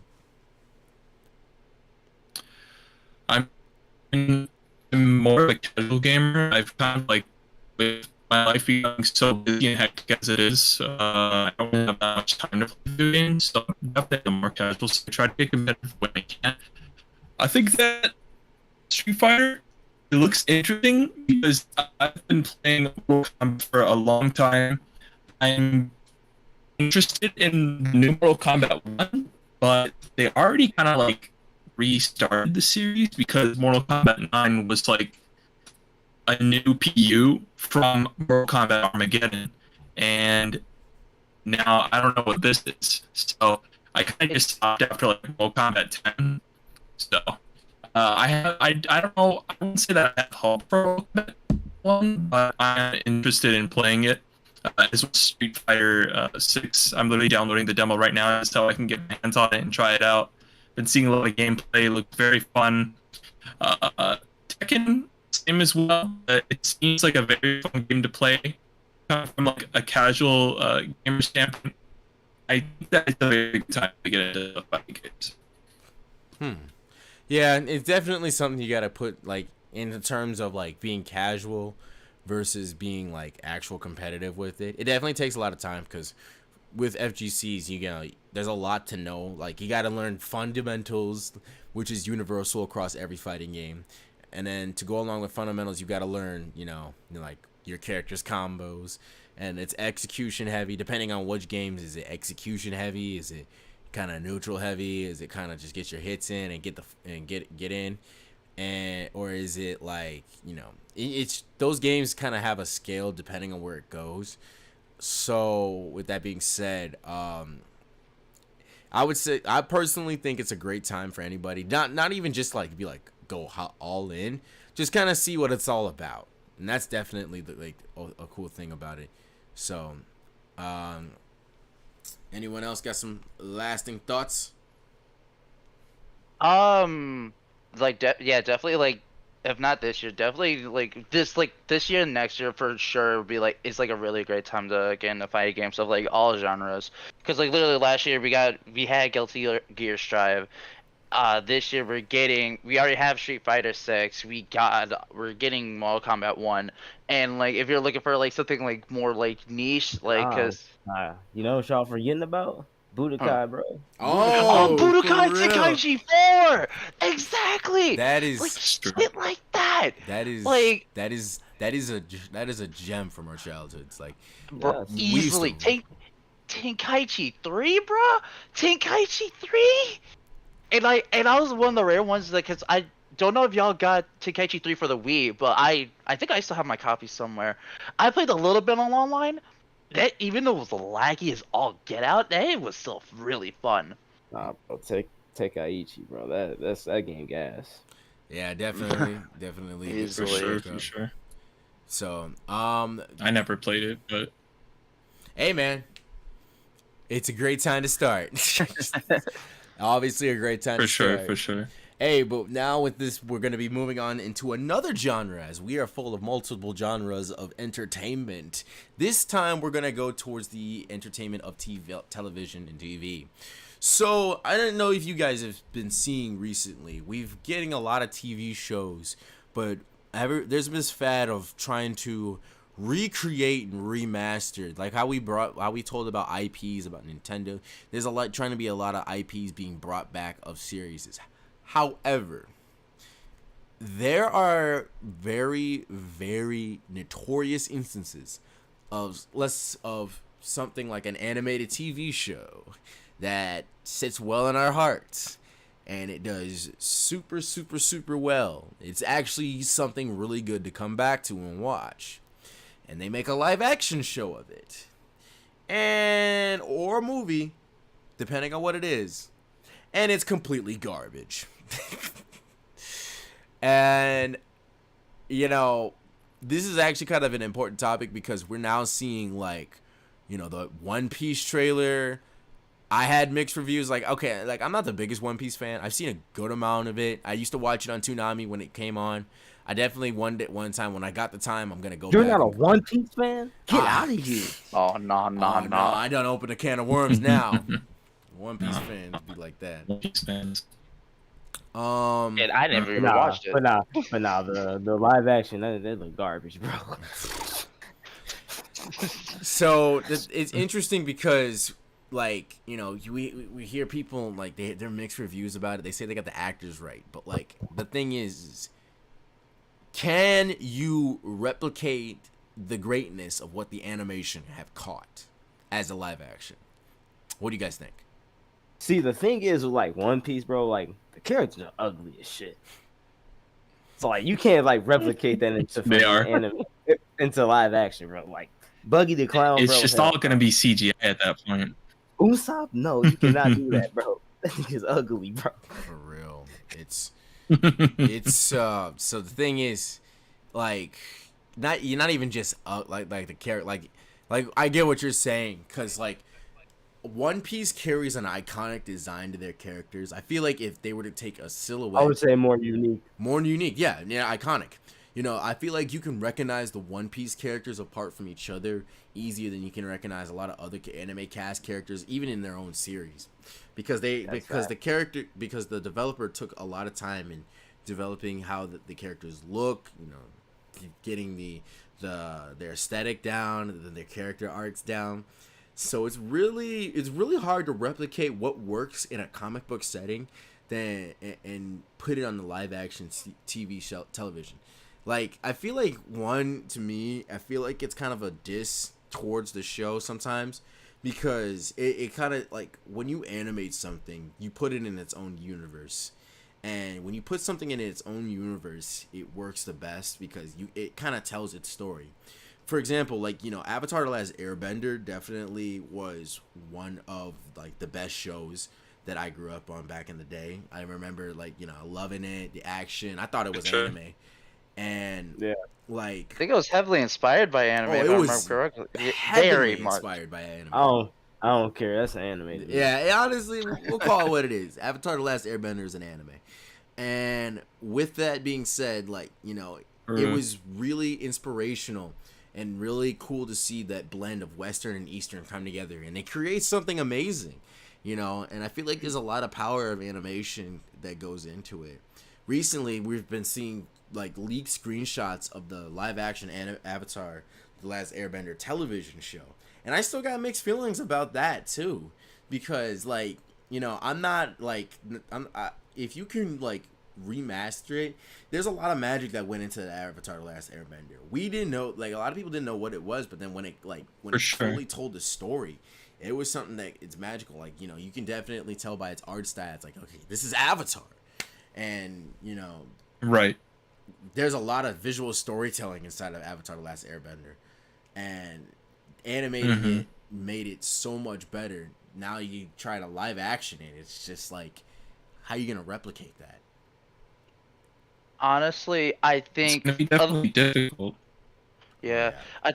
I'm more of a casual gamer. I've kind of like, with my life becoming so busy and hectic as it is, I don't really have that much time to play video games, so I'm definitely more casual. So I try to get competitive when I can. I think that Street Fighter, it looks interesting because I've been playing Mortal Kombat for a long time. I'm interested in the new Mortal Kombat 1, but they already kind of like restarted the series because Mortal Kombat 9 was like a new PU from Mortal Kombat Armageddon, and now I don't know what this is. So I kind of just stopped after like Mortal Kombat 10. So I don't know. I wouldn't say that I have hope for Mortal Kombat 1, but I'm interested in playing it. As well as Street Fighter 6, I'm literally downloading the demo right now so I can get my hands on it and try it out. Been seeing a lot of gameplay. It looks very fun. Tekken, same as well. It seems like a very fun game to play, from like a casual gamer standpoint. I think that it's a very good time to get into fighting games. Yeah, it's definitely something you gotta put like in terms of like being casual versus being like actual competitive with it. It definitely takes a lot of time, because with FGCs, you know, there's a lot to know. Like, you gotta learn fundamentals, which is universal across every fighting game, and then to go along with fundamentals, you gotta learn, you know, like your character's combos, and it's execution heavy. Depending on which games, is it execution heavy? Is it kind of neutral heavy? Is it kind of just get your hits in and get in? And or is it like, you know, it's those games kind of have a scale depending on where it goes. So with that being said, I would say I personally think it's a great time for anybody, not even just like be like go all in, just kind of see what it's all about, and that's definitely a cool thing about it. So anyone else got some lasting thoughts? Yeah, definitely, like, if not this year, definitely this year and next year for sure would be like, it's like a really great time to get into fighting games of like all genres. Because like literally last year we had Guilty Gear Strive. This year we already have Street Fighter 6. We're getting Mortal Kombat 1, and like if you're looking for like something like more like niche, like, cause You know what y'all forgetting about? Budokai, bro. oh, Oh, Budokai for real. Tenkaichi 4! Exactly! That Like, is shit like that! that is Like, that is a gem from our childhoods. Like, bro, Yes. easily. used to- Tenkaichi 3, bro? Tenkaichi 3? And I was one of the rare ones, that, cause I don't know if y'all got Tenkaichi 3 for the Wii, but I think I still have my copy somewhere. I played a little bit on online. That, even though it was laggy as all get out, that was still really fun. Nah, bro. Take Aichi, bro. That game gas. Yeah, definitely. Get For Easily. the sure, fuck for up. sure. So, I never played it, but hey man, it's a great time to start. Obviously, a great time for to sure, start. for sure. Hey, but now with this, we're going to be moving on into another genre, as we are full of multiple genres of entertainment. This time, we're going to go towards the entertainment of television and TV. So, I don't know if you guys have been seeing recently. We've getting a lot of TV shows, but there's been this fad of trying to recreate and remaster, like how we told about IPs about Nintendo. There's a lot trying to be a lot of IPs being brought back of series. However, there are very, very notorious instances of something like an animated TV show that sits well in our hearts, and it does super, super, super well. It's actually something really good to come back to and watch. And they make a live action show of it. Or a movie, depending on what it is. And it's completely garbage. And, you know, this is actually kind of an important topic because we're now seeing, like, you know, the One Piece trailer. I had mixed reviews. Like, okay, like, I'm not the biggest One Piece fan. I've seen a good amount of it. I used to watch it on Toonami when it came on. I definitely one time when I got the time, I'm gonna go You're back. not a and- One Piece fan? Get out of here. Oh no, Oh, no, I done opened a can of worms now. One Piece fans be like that. One Piece fans. And I never even Nah, watched it. but nah, the live action, they look garbage, bro. So it's interesting because, like, you know, we hear people like they're mixed reviews about it. They say they got the actors right, but like the thing is can you replicate the greatness of what the animation have caught as a live action? What do you guys think? See, the thing is with like One Piece, bro, like the characters are ugly as shit. So like you can't like replicate that into They are. into live action, bro. Like Buggy the Clown, It's bro. just hell, all gonna be CGI at that point. Usopp, no, you cannot do that, bro. That thing is ugly, bro. For real, it's so the thing is, like, you're not even just like the character, like I get what you're saying, because like One Piece carries an iconic design to their characters. I feel like if they were to take a silhouette, I would say more unique. more unique, yeah, iconic. You know, I feel like you can recognize the One Piece characters apart from each other easier than you can recognize a lot of other anime cast characters, even in their own series, because the developer took a lot of time in developing how the characters look. You know, getting their aesthetic down, their character arcs down. So it's really hard to replicate what works in a comic book setting, and put it on the live action TV show television. Like, I feel like I feel like it's kind of a diss towards the show sometimes, because it kind of, like, when you animate something, you put it in its own universe. And when you put something in its own universe, it works the best because it kind of tells its story. For example, like, you know, Avatar: The Last Airbender definitely was one of, like, the best shows that I grew up on back in the day. I remember, like, you know, loving it, the action. I thought it was Sure. anime. And, Yeah. like, I think it was heavily inspired by anime. it if I was remember correctly. heavily Very much. inspired by anime. I don't care. That's an anime. Dude. Yeah, honestly, we'll call it what it is. Avatar: The Last Airbender is an anime. And with that being said, like, you know, it was really inspirational and really cool to see that blend of Western and Eastern come together, and it creates something amazing, you know. And I feel like there's a lot of power of animation that goes into it. Recently, we've been seeing, like, leaked screenshots of the live action Avatar: The Last Airbender television show, and I still got mixed feelings about that too, because, like, you know, I'm not like if you can, like, remaster it, there's a lot of magic that went into the Avatar: The Last Airbender. We didn't know, like, a lot of people didn't know what it was, but then when it fully told the story, it was something that it's magical. Like, you know, you can definitely tell by its art style. It's like, okay, this is Avatar. And, you know, Right. there's a lot of visual storytelling inside of Avatar: The Last Airbender, and animating it made it so much better. Now you try to live action it, it's just like, how you gonna replicate that? honestly, I It's think. gonna be definitely difficult. Oh Yeah, yeah.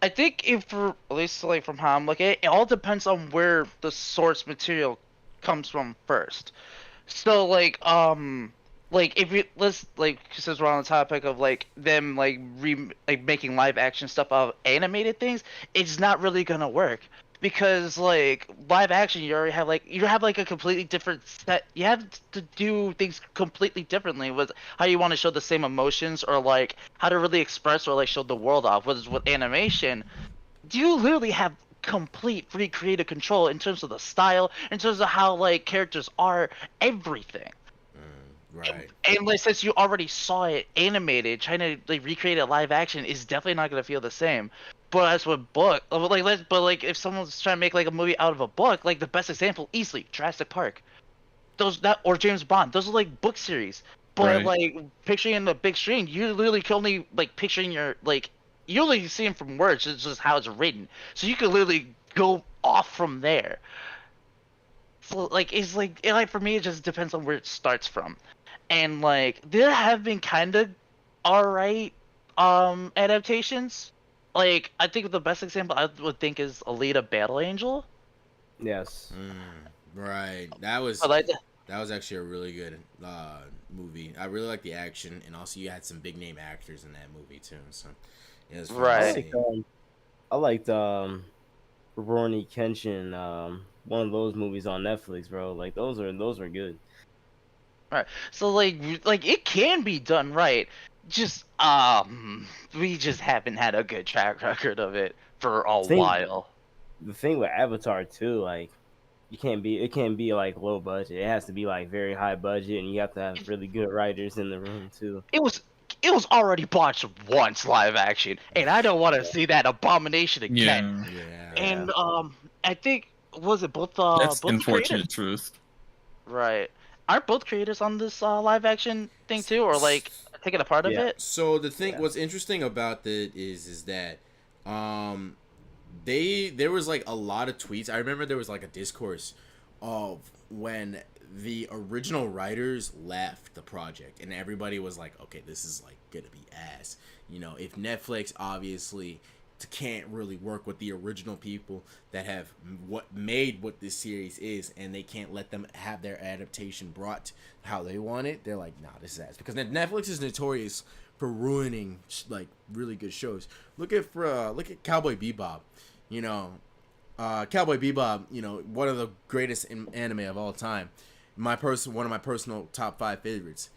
I think if for at least like from how I'm looking at it, it all depends on where the source material comes from first. So like if you let's like since we're on the topic of like them like making live action stuff out of animated things, it's not really gonna work because like live action you have like a completely different set. You have to do things completely differently with how you want to show the same emotions or like how to really express or like show the world off. Whereas with animation, you literally have complete free creative control in terms of the style, in terms of how like characters are, everything. Right. And like since you already saw it animated, trying to like recreate it live action is definitely not gonna feel the same. But as with book, but like if someone's trying to make like a movie out of a book, like the best example easily Jurassic Park, those that or James Bond, those are like book series. But Right. like picturing in the big screen, you literally can only like picturing your like you only see them from words, it's just how it's written. So you can literally go off from there. So like it's like for me it just depends on where it starts from. And like there have been kind of alright adaptations. Like I think the best example I would think is Alita Battle Angel. Yes. Right. I like that. That was actually a really good movie. I really like the action, and also you had some big name actors in that movie too. So it was fun I to Right. like see. Rurouni Kenshin, one of those movies on Netflix, bro. Like those are good. Right. So like it can be done right. Just we just haven't had a good track record of it for a Thing while. the thing with Avatar too, like it can't be like low budget. It has to be like very high budget, and you have to have It, really good writers in the room too. it was it was already botched once live action, and I don't want to see that abomination again. Yeah, Yeah. Yeah. And I think was it that's the both the creators? unfortunate truth. Right. Aren't both creators on this live action thing too, or like taking a part of Yeah. it? So the thing, Yeah. what's interesting about that is that, um, there was like a lot of tweets. I remember there was like a discourse of when the original writers left the project, and everybody was like, "Okay, this is like gonna be ass." You know, if Netflix obviously can't really work with the original people that have what this series is, and they can't let them have their adaptation brought how they want it, they're like, nah, this is ass. Because Netflix is notorious for ruining like really good shows. Look at Cowboy Bebop. You know, Cowboy Bebop, you know, one of the greatest anime of all time. One of my personal top 5 favorites.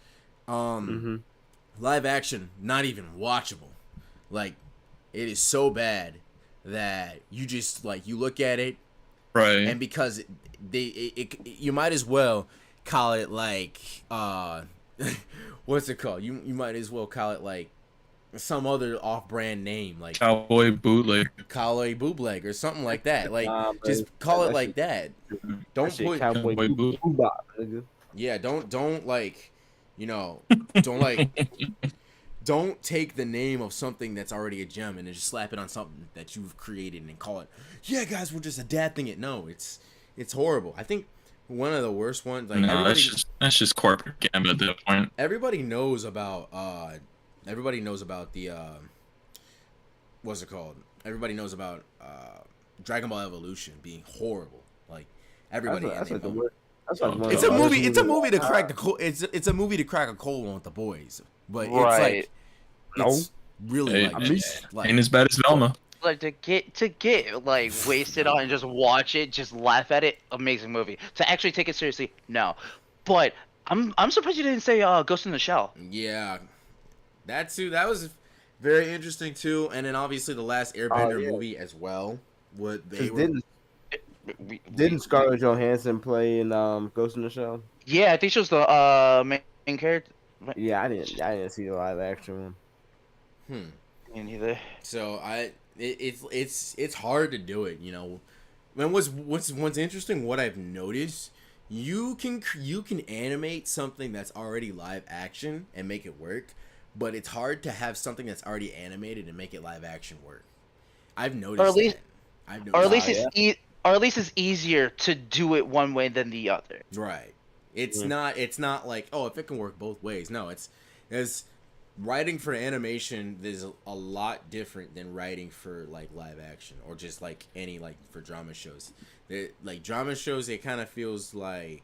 Mm-hmm. Live action, not even watchable. Like, it is so bad that you just like you look at it, Right. and because you might as well call it like what's it called? You might as well call it like some other off-brand name like Cowboy bootleg. Kale Bootleg or something like that. Like Nah, just but call it that like that. that Don't shit put Cowboy Cowboy boot. Bebop, nigga. yeah, don't like don't like don't take the name of something that's already a gem and then just slap it on something that you've created and call it, yeah, guys, we're just adapting it. No, it's horrible. I think one of the worst ones, like No, that's just corporate gambit at that point. everybody knows about the what's it called? Everybody knows about Dragon Ball Evolution being horrible. Like everybody That's and like the their worst. That's like one of It's the a worst movie. It's a movies. movie to crack the cold. It's a movie to crack a cold one with the boys. But it's Right. like it's really Hey, like ain't as bad as Velma. Like to get like wasted on and just watch it, just laugh at it, amazing movie. To actually take it seriously, no. But I'm surprised you didn't say Ghost in the Shell. yeah, that too. That was very interesting too. And then obviously the last Airbender Yeah. movie as well. What they 'Cause were didn't Scarlett Johansson play in Ghost in the Shell? Yeah, I think she was the main character. Yeah, I didn't see the live action one. hmm. Me neither. So it's hard to do it, you know. And what's interesting, what I've noticed, you can animate something that's already live action and make it work, but it's hard to have something that's already animated and make it live action work. I've noticed Or at least, that. I've or noticed at least that. or at least it's easier to do it one way than the other. Right. Mm. It's not like, oh, if it can work both ways. No, As writing for animation is a lot different than writing for like live action or just like any like for drama shows. Like drama shows, it kind of feels like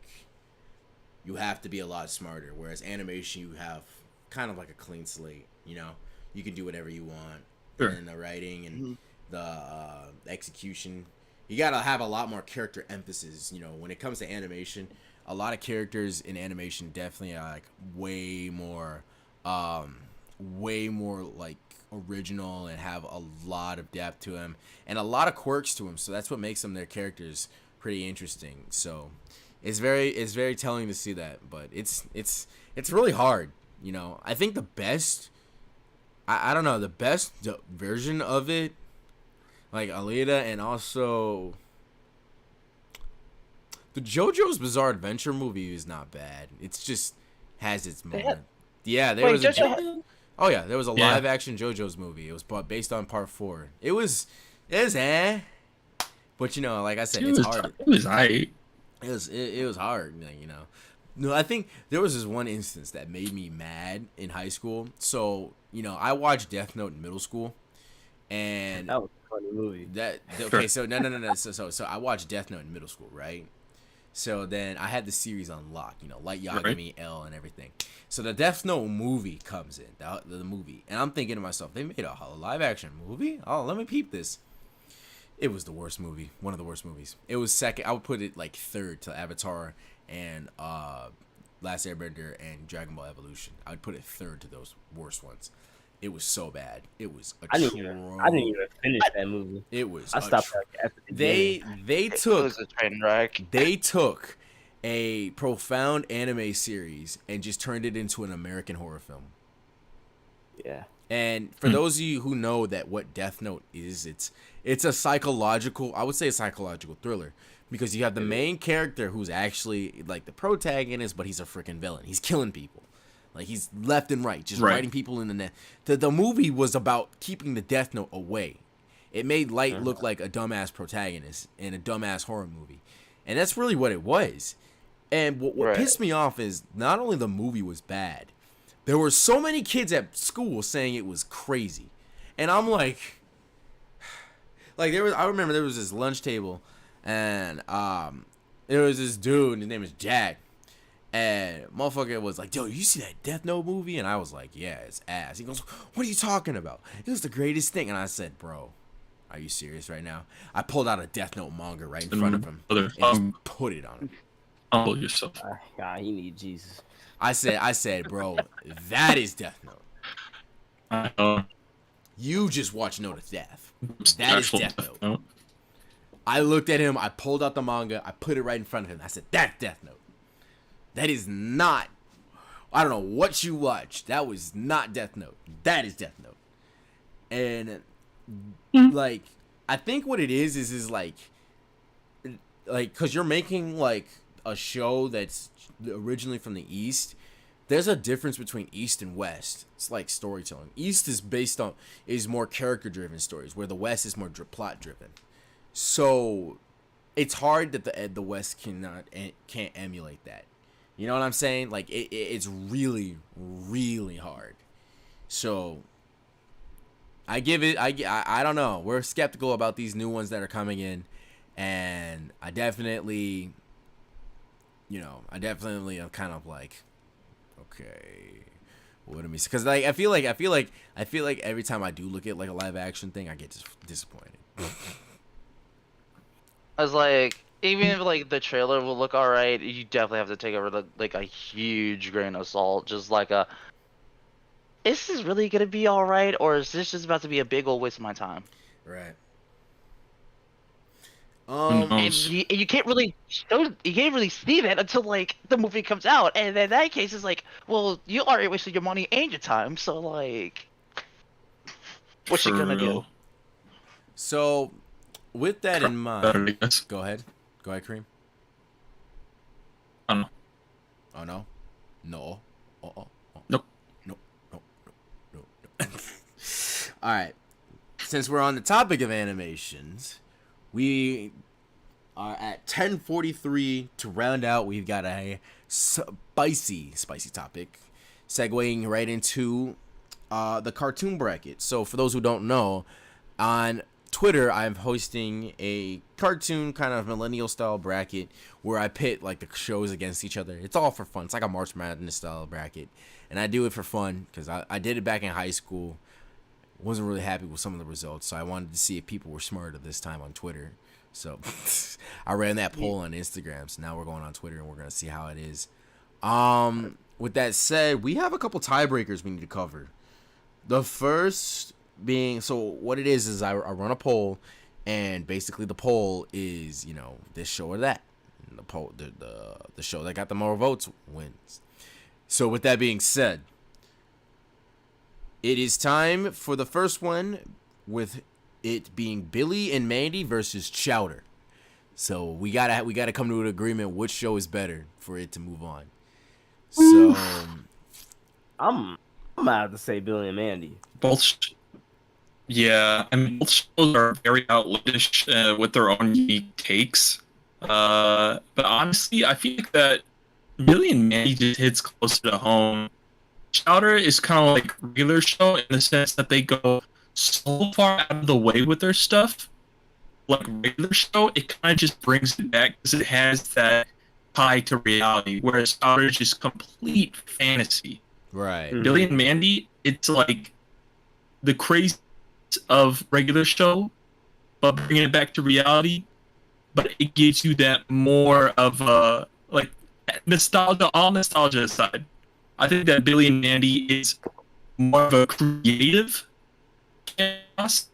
you have to be a lot smarter, whereas animation you have kind of like a clean slate. You know, you can do whatever you want. Sure. And the writing and the execution, you gotta have a lot more character emphasis. You know, when it comes to animation, a lot of characters in animation definitely are like way more like original and have a lot of depth to them and a lot of quirks to them. So that's what makes them their characters pretty interesting. So it's very telling to see that, but it's really hard. You know, I think the best, I don't know, the best version of it, like Alita and also the JoJo's Bizarre Adventure movie is not bad. It's just has its moment. Yeah, there was oh yeah, there was a live action JoJo's movie. It was based on part 4. It was but you know, like I said, it's hard. It was alright. It was hard, you know. No, I think there was this one instance that made me mad in high school. So, you know, I watched Death Note in middle school, and That was a funny movie. Okay, so no. So I watched Death Note in middle school, right? So then I had the series on lock, you know, Light Yagami, L, and everything. So the Death Note movie comes in, the movie, and I'm thinking to myself, they made a live action movie? Oh, let me peep this. It was the worst movie, one of the worst movies. It was second. I would put it like third to Avatar and Last Airbender and Dragon Ball Evolution. I would put it third to those worst ones. It was so bad. It was. I didn't even finish that movie. It was. I stopped after the They took. It was a train wreck. They took a profound anime series and just turned it into an American horror film. Yeah. And for those of you who know that what Death Note is, it's a psychological, I would say a psychological thriller, because you have the main character who's actually like the protagonist, but he's a freaking villain. He's killing people. Like he's left and right, just writing people in the net. The movie was about keeping the Death Note away. It made Light look like a dumbass protagonist in a dumbass horror movie. And that's really what it was. And what pissed me off is not only the movie was bad, there were so many kids at school saying it was crazy. And I'm like I remember there was this lunch table and there was this dude, his name is Jack. And motherfucker was like, yo, you see that Death Note movie? And I was like, yeah, it's ass. He goes, what are you talking about? It was the greatest thing. And I said, bro, are you serious right now? I pulled out a Death Note manga right in front of him and just put it on him. Humble yourself. God, he need Jesus. I said, bro, that is Death Note. You just watch Note of Death. That is Death Note. I looked at him. I pulled out the manga. I put it right in front of him. I said, that's Death Note. That is not. I don't know what you watched. That was not Death Note. That is Death Note. And like, I think what it is like, cause you're making like a show that's originally from the East. There's a difference between East and West. It's like storytelling. East is more character driven stories, where the West is more plot driven. So it's hard that the West can't emulate that. You know what I'm saying? Like it's really, really hard. So I don't know. We're skeptical about these new ones that are coming in, and I definitely am kind of like, okay, what do we? Because like I feel like every time I do look at like a live action thing, I get disappointed. I was like, even if like the trailer will look alright, you definitely have to take it with like a huge grain of salt. Just like is this really gonna be alright, or is this just about to be a big old waste of my time? Right. And you can't really see that until like the movie comes out, and in that case, it's like, well, you already wasted your money and your time, so like, what's you gonna do? So, with that in mind, go ahead, Kareem. I don't know. Oh no, no, Nope. No. All right. Since we're on the topic of animations, we are at 10:43 to round out. We've got a spicy topic. segueing right into the cartoon bracket. So for those who don't know, on Twitter, I'm hosting a cartoon kind of millennial style bracket where I pit like the shows against each other. It's all for fun. It's like a March Madness style bracket, and I do it for fun because I did it back in high school. Wasn't really happy with some of the results, so I wanted to see if people were smarter this time on Twitter. So I ran that poll on Instagram. So now we're going on Twitter and we're gonna see how it is. With that said, we have a couple tiebreakers we need to cover. The first being, so what it is I run a poll, and basically the poll is, you know, this show or that. And the poll, the show that got the more votes wins. So with that being said, it is time for the first one, with it being Billy and Mandy versus Chowder. So we gotta come to an agreement which show is better for it to move on. So I'm gonna have to say Billy and Mandy. Both, yeah, I mean, both shows are very outlandish with their own unique takes. But honestly, I feel like that Billy and Mandy just hits closer to home. Chowder is kind of like regular show in the sense that they go so far out of the way with their stuff. Like regular show, it kind of just brings it back because it has that tie to reality, whereas Chowder is just complete fantasy. right. Mhm. Billy and Mandy, it's like the craze of regular show, but bringing it back to reality. But it gives you that more of a like nostalgia, all nostalgia aside. I think that Billy and Mandy is more of a creative chaos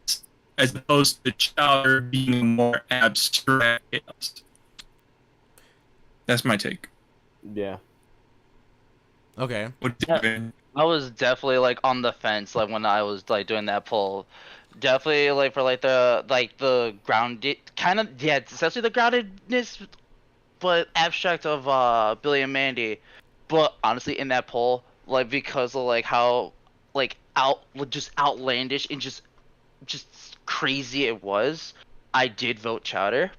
as opposed to Chowder being a more abstract chaos. That's my take. Yeah. Okay. What do you think? I was definitely like on the fence like when I was like doing that poll. Definitely like for like the grounded kind of, yeah, especially the groundedness but abstract of Billy and Mandy. But honestly in that poll, like because of like how like just outlandish and just crazy it was, I did vote Chowder.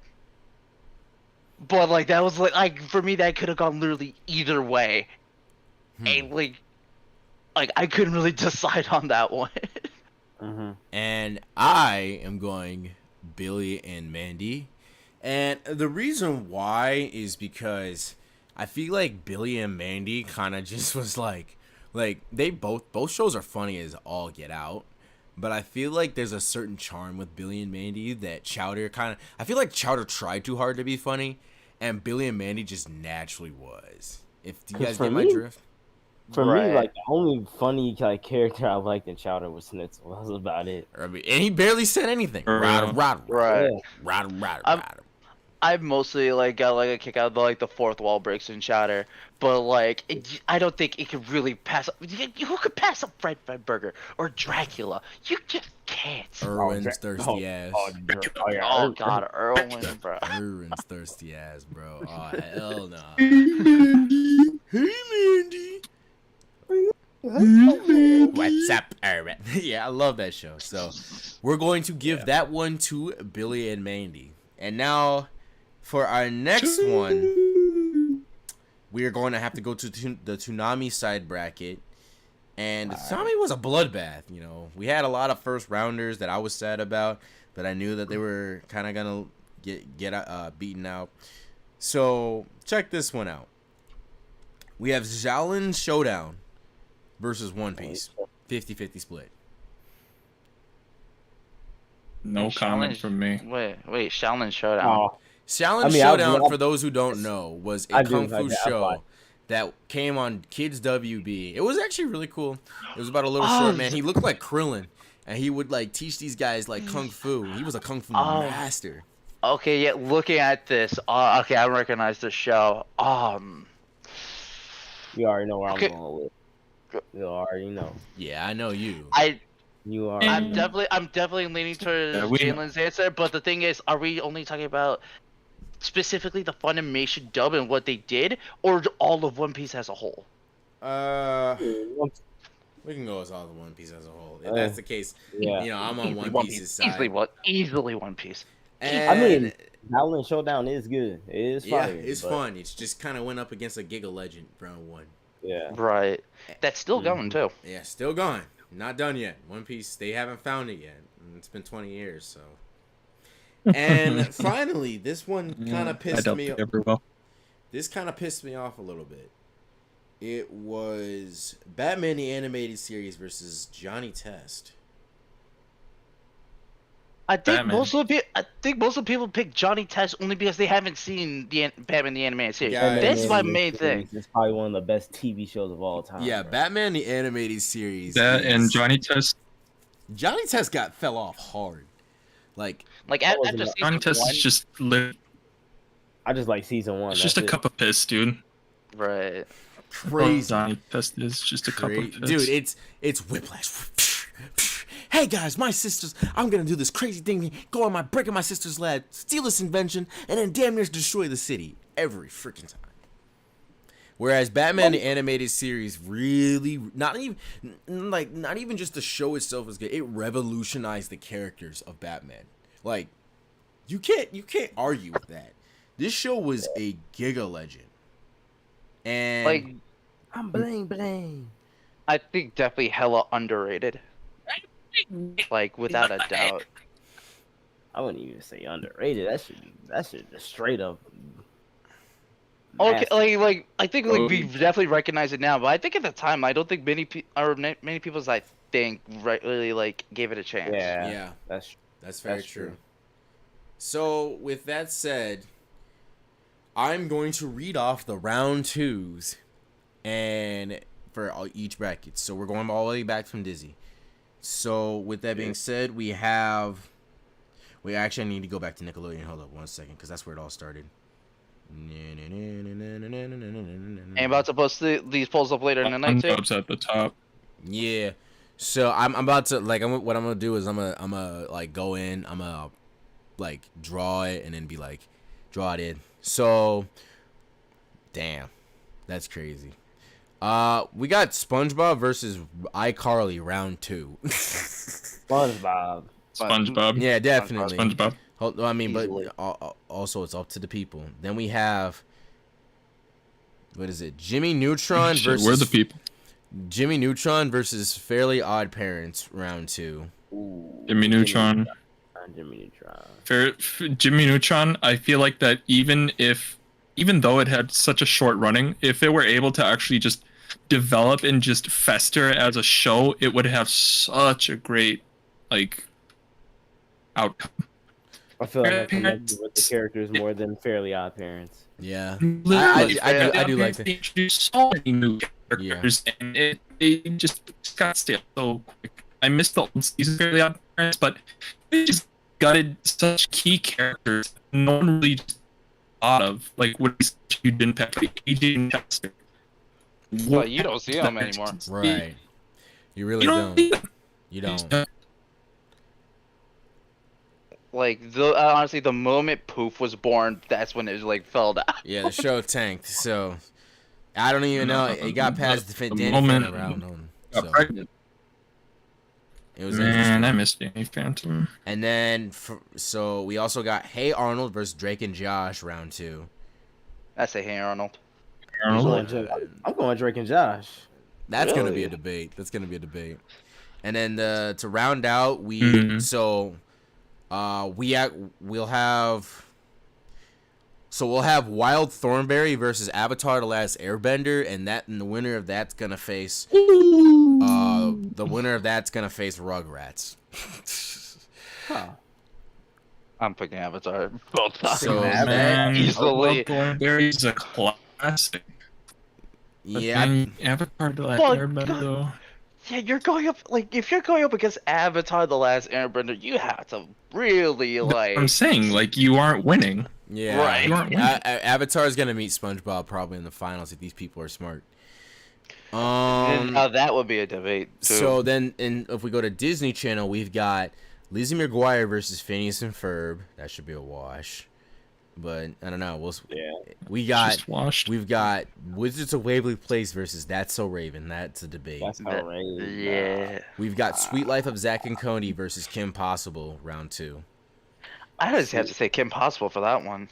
But like that was like for me that could have gone literally either way. And like I couldn't really decide on that one. Mm-hmm. And I am going Billy and Mandy. And the reason why is because I feel like Billy and Mandy kind of just was like they both shows are funny as all get out. But I feel like there's a certain charm with Billy and Mandy that Chowder I feel like Chowder tried too hard to be funny, and Billy and Mandy just naturally was. Do you 'Cause guys for get my me- drift? For me, Right. like the only funny like character I liked in Chowder was Snitzel. That was about it. I mean, and he barely said anything. For Rada, real. rada, Right. Yeah. rada, rada, I'm- rada. I mostly like got like a kick out of like the fourth wall breaks in Chowder, but like I don't think it could really pass up. Who could pass up Fred Burger or Dracula? You just can't. Irwin's thirsty ass. Yeah. Oh God, Erwin, bro. Irwin's thirsty ass, bro. Oh hell no. Hey Mandy. What's up, Irwin? Yeah, I love that show. So we're going to give that one to Billy and Mandy. And now for our next one, we are going to have to go to the Toonami side bracket. And Toonami was a bloodbath, you know. We had a lot of first rounders that I was sad about, but I knew that they were kind of going to get beaten out. So check this one out. We have Xiaolin Showdown versus One Piece. 50-50 split. No comment from me. Wait, Shaolin Showdown. Oh, Xiaolin I mean, Showdown, for those who don't know, was a I do, kung fu I fine. show that came on Kids WB. It was actually really cool. It was about a little short man. He looked like Krillin, and he would like teach these guys like kung fu. He was a kung fu master. Okay, yeah. Looking at this, okay, I recognize the show. you already know where Okay. I'm going with. You already know. Yeah, I know you. You are. I'm definitely leaning towards Yeah, we- Jalen's answer, but the thing is, are we only talking about specifically the Funimation dub and what they did, or all of One Piece as a whole? We can go with all the One Piece as a whole. If that's the case, Yeah. you know, I'm on Easily One Piece's side. Easily One Piece. And I mean, Howlin' Showdown is good. It is yeah, fire. it's but fun. It's just kind of went up against a Giga Legend round one. Yeah. Right. That's still going too. Yeah, still going. Not done yet. One Piece, they haven't found it yet. And it's been 20 years, so. And finally, this one kind of I pissed doubt me they off. ever will. This kind of pissed me off a little bit. It was Batman the Animated Series versus Johnny Test. I think Batman. most of the people pick Johnny Test only because they haven't seen the Batman the Animated Series. Yeah, That's my Animated main thing. series is probably one of the best TV shows of all time. Yeah, bro. Batman the Animated Series. That and is- Johnny Test. Johnny Test fell off hard. Like, Like That after wasn't Johnny season Test one, is just I just like season 1. it's just a that's it. cup of piss, dude. right? crazy. Johnny Test is just a cup of piss. Dude, it's whiplash. Hey guys, my sisters, I'm gonna do this crazy thing, break in my sister's lab, steal this invention, and then damn near destroy the city every freaking time. Whereas Batman the Animated Series really not even just the show itself was good. It revolutionized the characters of Batman. Like, you can't argue with that. This show was a giga legend. And Like I'm bling bling. I think definitely hella underrated. Like without a doubt. I wouldn't even say underrated. That should just straight up. Okay, massive. like I think like we Oh. definitely recognize it now, but I think at the time I don't think many people I think really like gave it a chance. yeah, That's that's very That's true. true. So, with that said, I'm going to read off the round twos and for each bracket. So, we're going all the way back from Dizzy. So, with that being said, we have. Wait, actually, I need to go back to Nickelodeon. Hold up 1 second, because that's where it all started. And about to post these polls up later in the night too. Dubs at the top. Yeah. So I'm about to what I'm gonna do is I'm gonna like go in, I'm gonna like draw it and then be like draw it in. So damn, that's crazy. We got SpongeBob versus iCarly round 2. SpongeBob. SpongeBob. Yeah, definitely. SpongeBob. I mean, Easily. but also it's up to the people. Then we have what is it? Jimmy Neutron Shit, versus we're the people. Jimmy Neutron versus Fairly Odd Parents round 2. Ooh, Jimmy Neutron. Jimmy Neutron. Jimmy Neutron, I feel like that even though it had such a short running, if it were able to actually just develop and just fester as a show, it would have such a great like outcome. I feel like I connected Parents- with the characters more than Fairly Odd Parents. Yeah. Literally, I do like that. They introduced so many new characters, and it just got stale so quick. I missed the old season of Fairly Odd Parents, but it just gutted such key characters no one really just thought of, like what is huge impact, like AJ and Chester. Well, you don't see them anymore. Right. You really You don't. don't. You don't. Like honestly, the moment Poof was born, that's when it like fell down. Yeah, the show tanked. So I don't even know. It got past the The Danny moment Phantom round on. Got So pregnant. it was Man, interesting. I missed Danny Phantom. And then so we also got Hey Arnold versus Drake and Josh round 2. I say, hey Arnold. I'm Arnold. going Drake and Josh. That's gonna be Really? a debate. That's gonna be a debate. And then to round out, we Mhm. we'll have Wild Thornberry versus Avatar: The Last Airbender, and the winner of that's gonna face Rugrats. Huh. I'm picking Avatar. Both times. So, Man, easily. Thornberry's a classic. But Yeah, then Avatar the Last Fuck. Airbender, though. Yeah, you're going up like if you're going up against Avatar: The Last Airbender, you have to really like. I'm saying, like, you aren't winning. yeah. Right. You aren't winning. Avatar's gonna meet SpongeBob probably in the finals if these people are smart. Now that would be a debate too. So then, if we go to Disney Channel, we've got Lizzie McGuire versus Phineas and Ferb. That should be a wash. But I don't know. We've Just washed. got Wizards of Waverly Place versus That's So Raven. That's a debate. That's not right. yeah, We've got Sweet Life of Zack and Cody versus Kim Possible round 2. I just have to say Kim Possible for that one.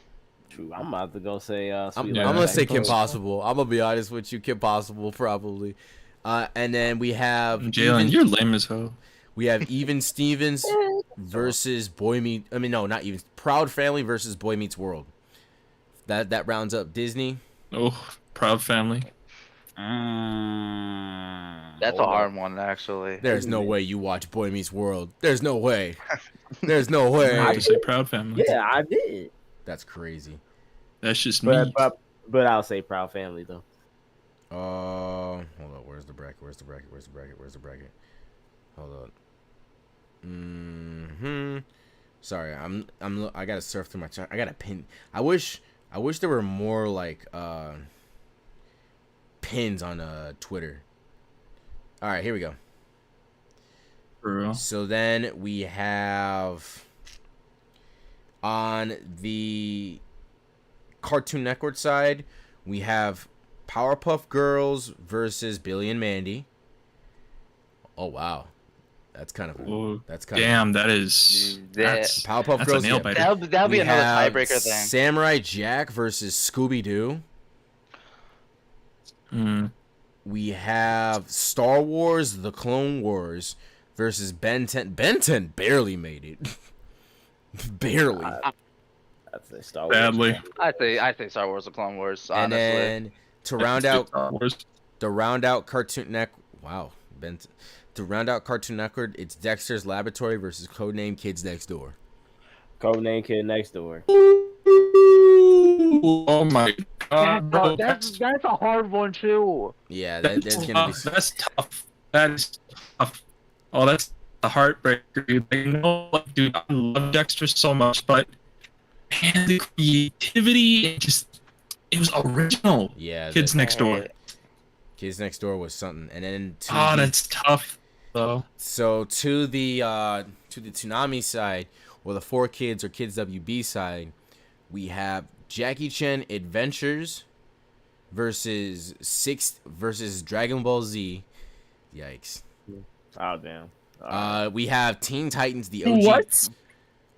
True. I'm about to go say I'm Sweet Yeah, Life gonna of say Zack Kim and Cody. Possible. I'm gonna be honest with you, Kim Possible probably. And then we have Jalen, you're lame as hell. Even Stevens versus Boy Meet. I mean, no, not even Proud Family versus Boy Meets World. That rounds up Disney. Oh, Proud Family. That's a Hold hard up. one, actually. There's no way you watch Boy Meets World. There's no way. There's no way. I have to say Proud Family. Yeah, I did. That's crazy. That's just But, me. but but I'll say Proud Family though. Hold on. Where's the bracket? Hold on. Sorry, I gotta surf through my chat. I gotta pin. I wish there were more like pins on Twitter. All right, here we go. For real. So then we have on the Cartoon Network side, we have Powerpuff Girls versus Billy and Mandy. Oh wow, that's kind of Damn, that's Powerpuff that's Girls. a nail Yeah. biter. That'll be We another have tiebreaker thing. Samurai Jack versus Scooby Doo. Mm. We have Star Wars: The Clone Wars versus Ben 10. Ben 10 barely made it. Barely. I'd say Star Wars. Badly. I say Star Wars: The Clone Wars. Honestly. And then to round out Star Wars. Cartoon Network. Wow, Ben. To round out Cartoon Network, it's Dexter's Laboratory versus Codename Kids Next Door. Codename Kid Next Door. Oh my god, bro. that's a hard one too. Yeah, That's there's gonna be. That's tough. That is tough. Oh, that's a heartbreaker. You know, like, dude, I love Dexter so much, but man, the creativity, it was original. Yeah, Kids Next Door. Kids Next Door was something, and then That's tough, though. So to the Toonami side, or the 4Kids or Kids WB side, we have Jackie Chan Adventures versus Dragon Ball Z. Yikes. Oh damn. We have Teen Titans, the OG. What?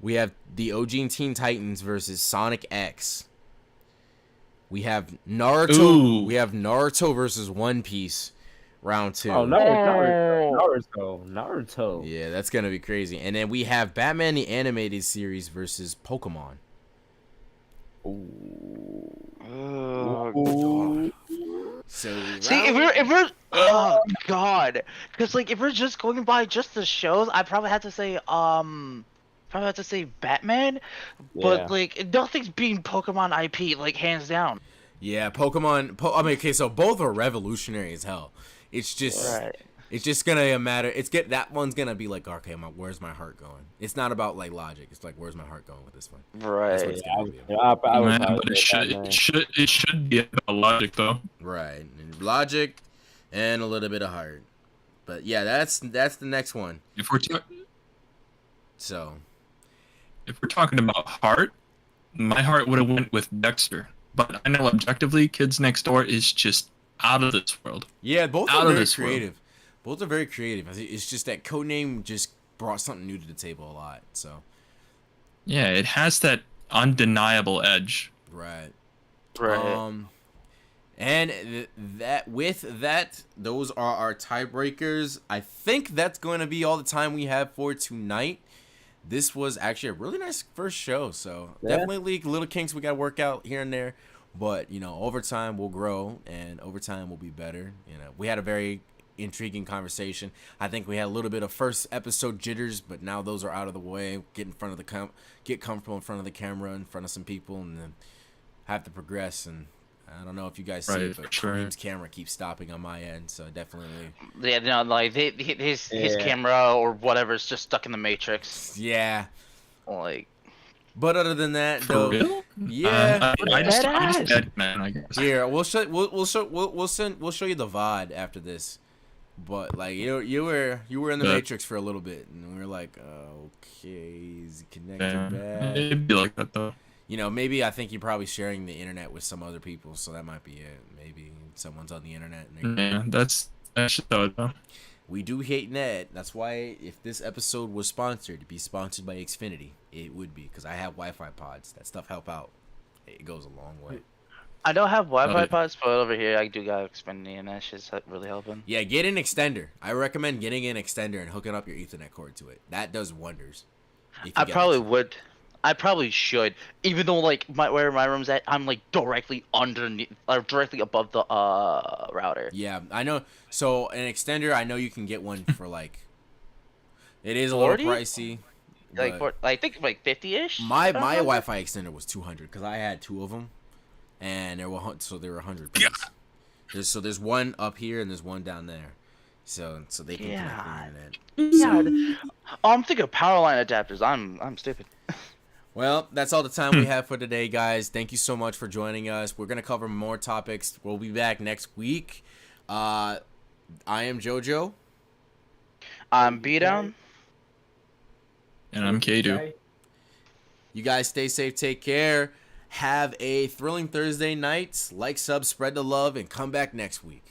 We have the OG Teen Titans versus Sonic X. We have Naruto. Ooh. We have Naruto versus One Piece, round 2. Oh, Naruto. Yeah, that's gonna be crazy. And then we have Batman the Animated Series versus Pokemon. Oh, So see, if we're oh god, because like if we're just going by just the shows, I probably have to say Batman, but Yeah. like nothing's beating Pokemon IP like hands down. yeah, Pokemon. I mean, okay, so both are revolutionary as hell. It's just, it's just gonna matter. That one's gonna be like, okay, where's my heart going? It's not about like logic. It's like, where's my heart going with this one? That's what Right. it's gonna be about. I would Man, probably but say Batman. it should be about logic, though. Right, and logic, and a little bit of heart. But yeah, that's the next one. If we're So talking about heart, my heart would have went with Dexter. But I know objectively, Kids Next Door is just out of this world. yeah, both Out are of very this world. creative. Both are very creative. I think it's just that Codename just brought something new to the table a lot. So Yeah, it has that undeniable edge. right. Right. And those are our tiebreakers. I think that's going to be all the time we have for tonight. This was actually a really nice first show. So Yeah. definitely little kinks we got to work out here and there. But, over time we'll grow and over time we'll be better. We had a very intriguing conversation. I think we had a little bit of first episode jitters, but now those are out of the way. Get in front of get comfortable in front of the camera, in front of some people, and then have to progress. And I don't know if you guys see Right, it, but for sure. Kareem's camera keeps stopping on my end, so definitely. Yeah, no, like his Yeah. camera or whatever is just stuck in the Matrix. Yeah. Like, But other than that, For though, real? yeah. I just Badass. dead, man, I guess. Here, we'll show you the VOD after this. But like you were in the Yeah. Matrix for a little bit, and we were like, okay, is he connected Yeah, back? it'd be like that, though. Maybe I think you're probably sharing the internet with some other people, so that might be it. Maybe someone's on the internet. And Yeah, that's just how it, though. we do hate net. That's why if this episode was sponsored, it'd be sponsored by Xfinity. It would be, because I have Wi-Fi pods. That stuff help out it goes a long way. I don't have Wi-Fi yeah. pods, but over here I do got Xfinity, and that shit's really helping. Yeah, get an extender. I recommend getting an extender and hooking up your Ethernet cord to it. That does wonders. If you I get probably it. would. I probably should, even though like where my room's at, I'm like directly underneath, or directly above the router. Yeah, I know. So an extender, I know you can get one for like. It is a 40? little pricey. Like but I think like 50-ish. my Wi-Fi extender was 200 because I had 2 of them, and there were 100 pieces. There's one up here and there's one down there, so they can connect the internet. Yeah. Oh, I'm thinking of power line adapters. I'm stupid. Well, that's all the time we have for today, guys. Thank you so much for joining us. We're gonna cover more topics. We'll be back next week. I am JoJo. I'm B down. And I'm Kdew. You guys stay safe, take care. Have a thrilling Thursday night. Like, sub, spread the love, and come back next week.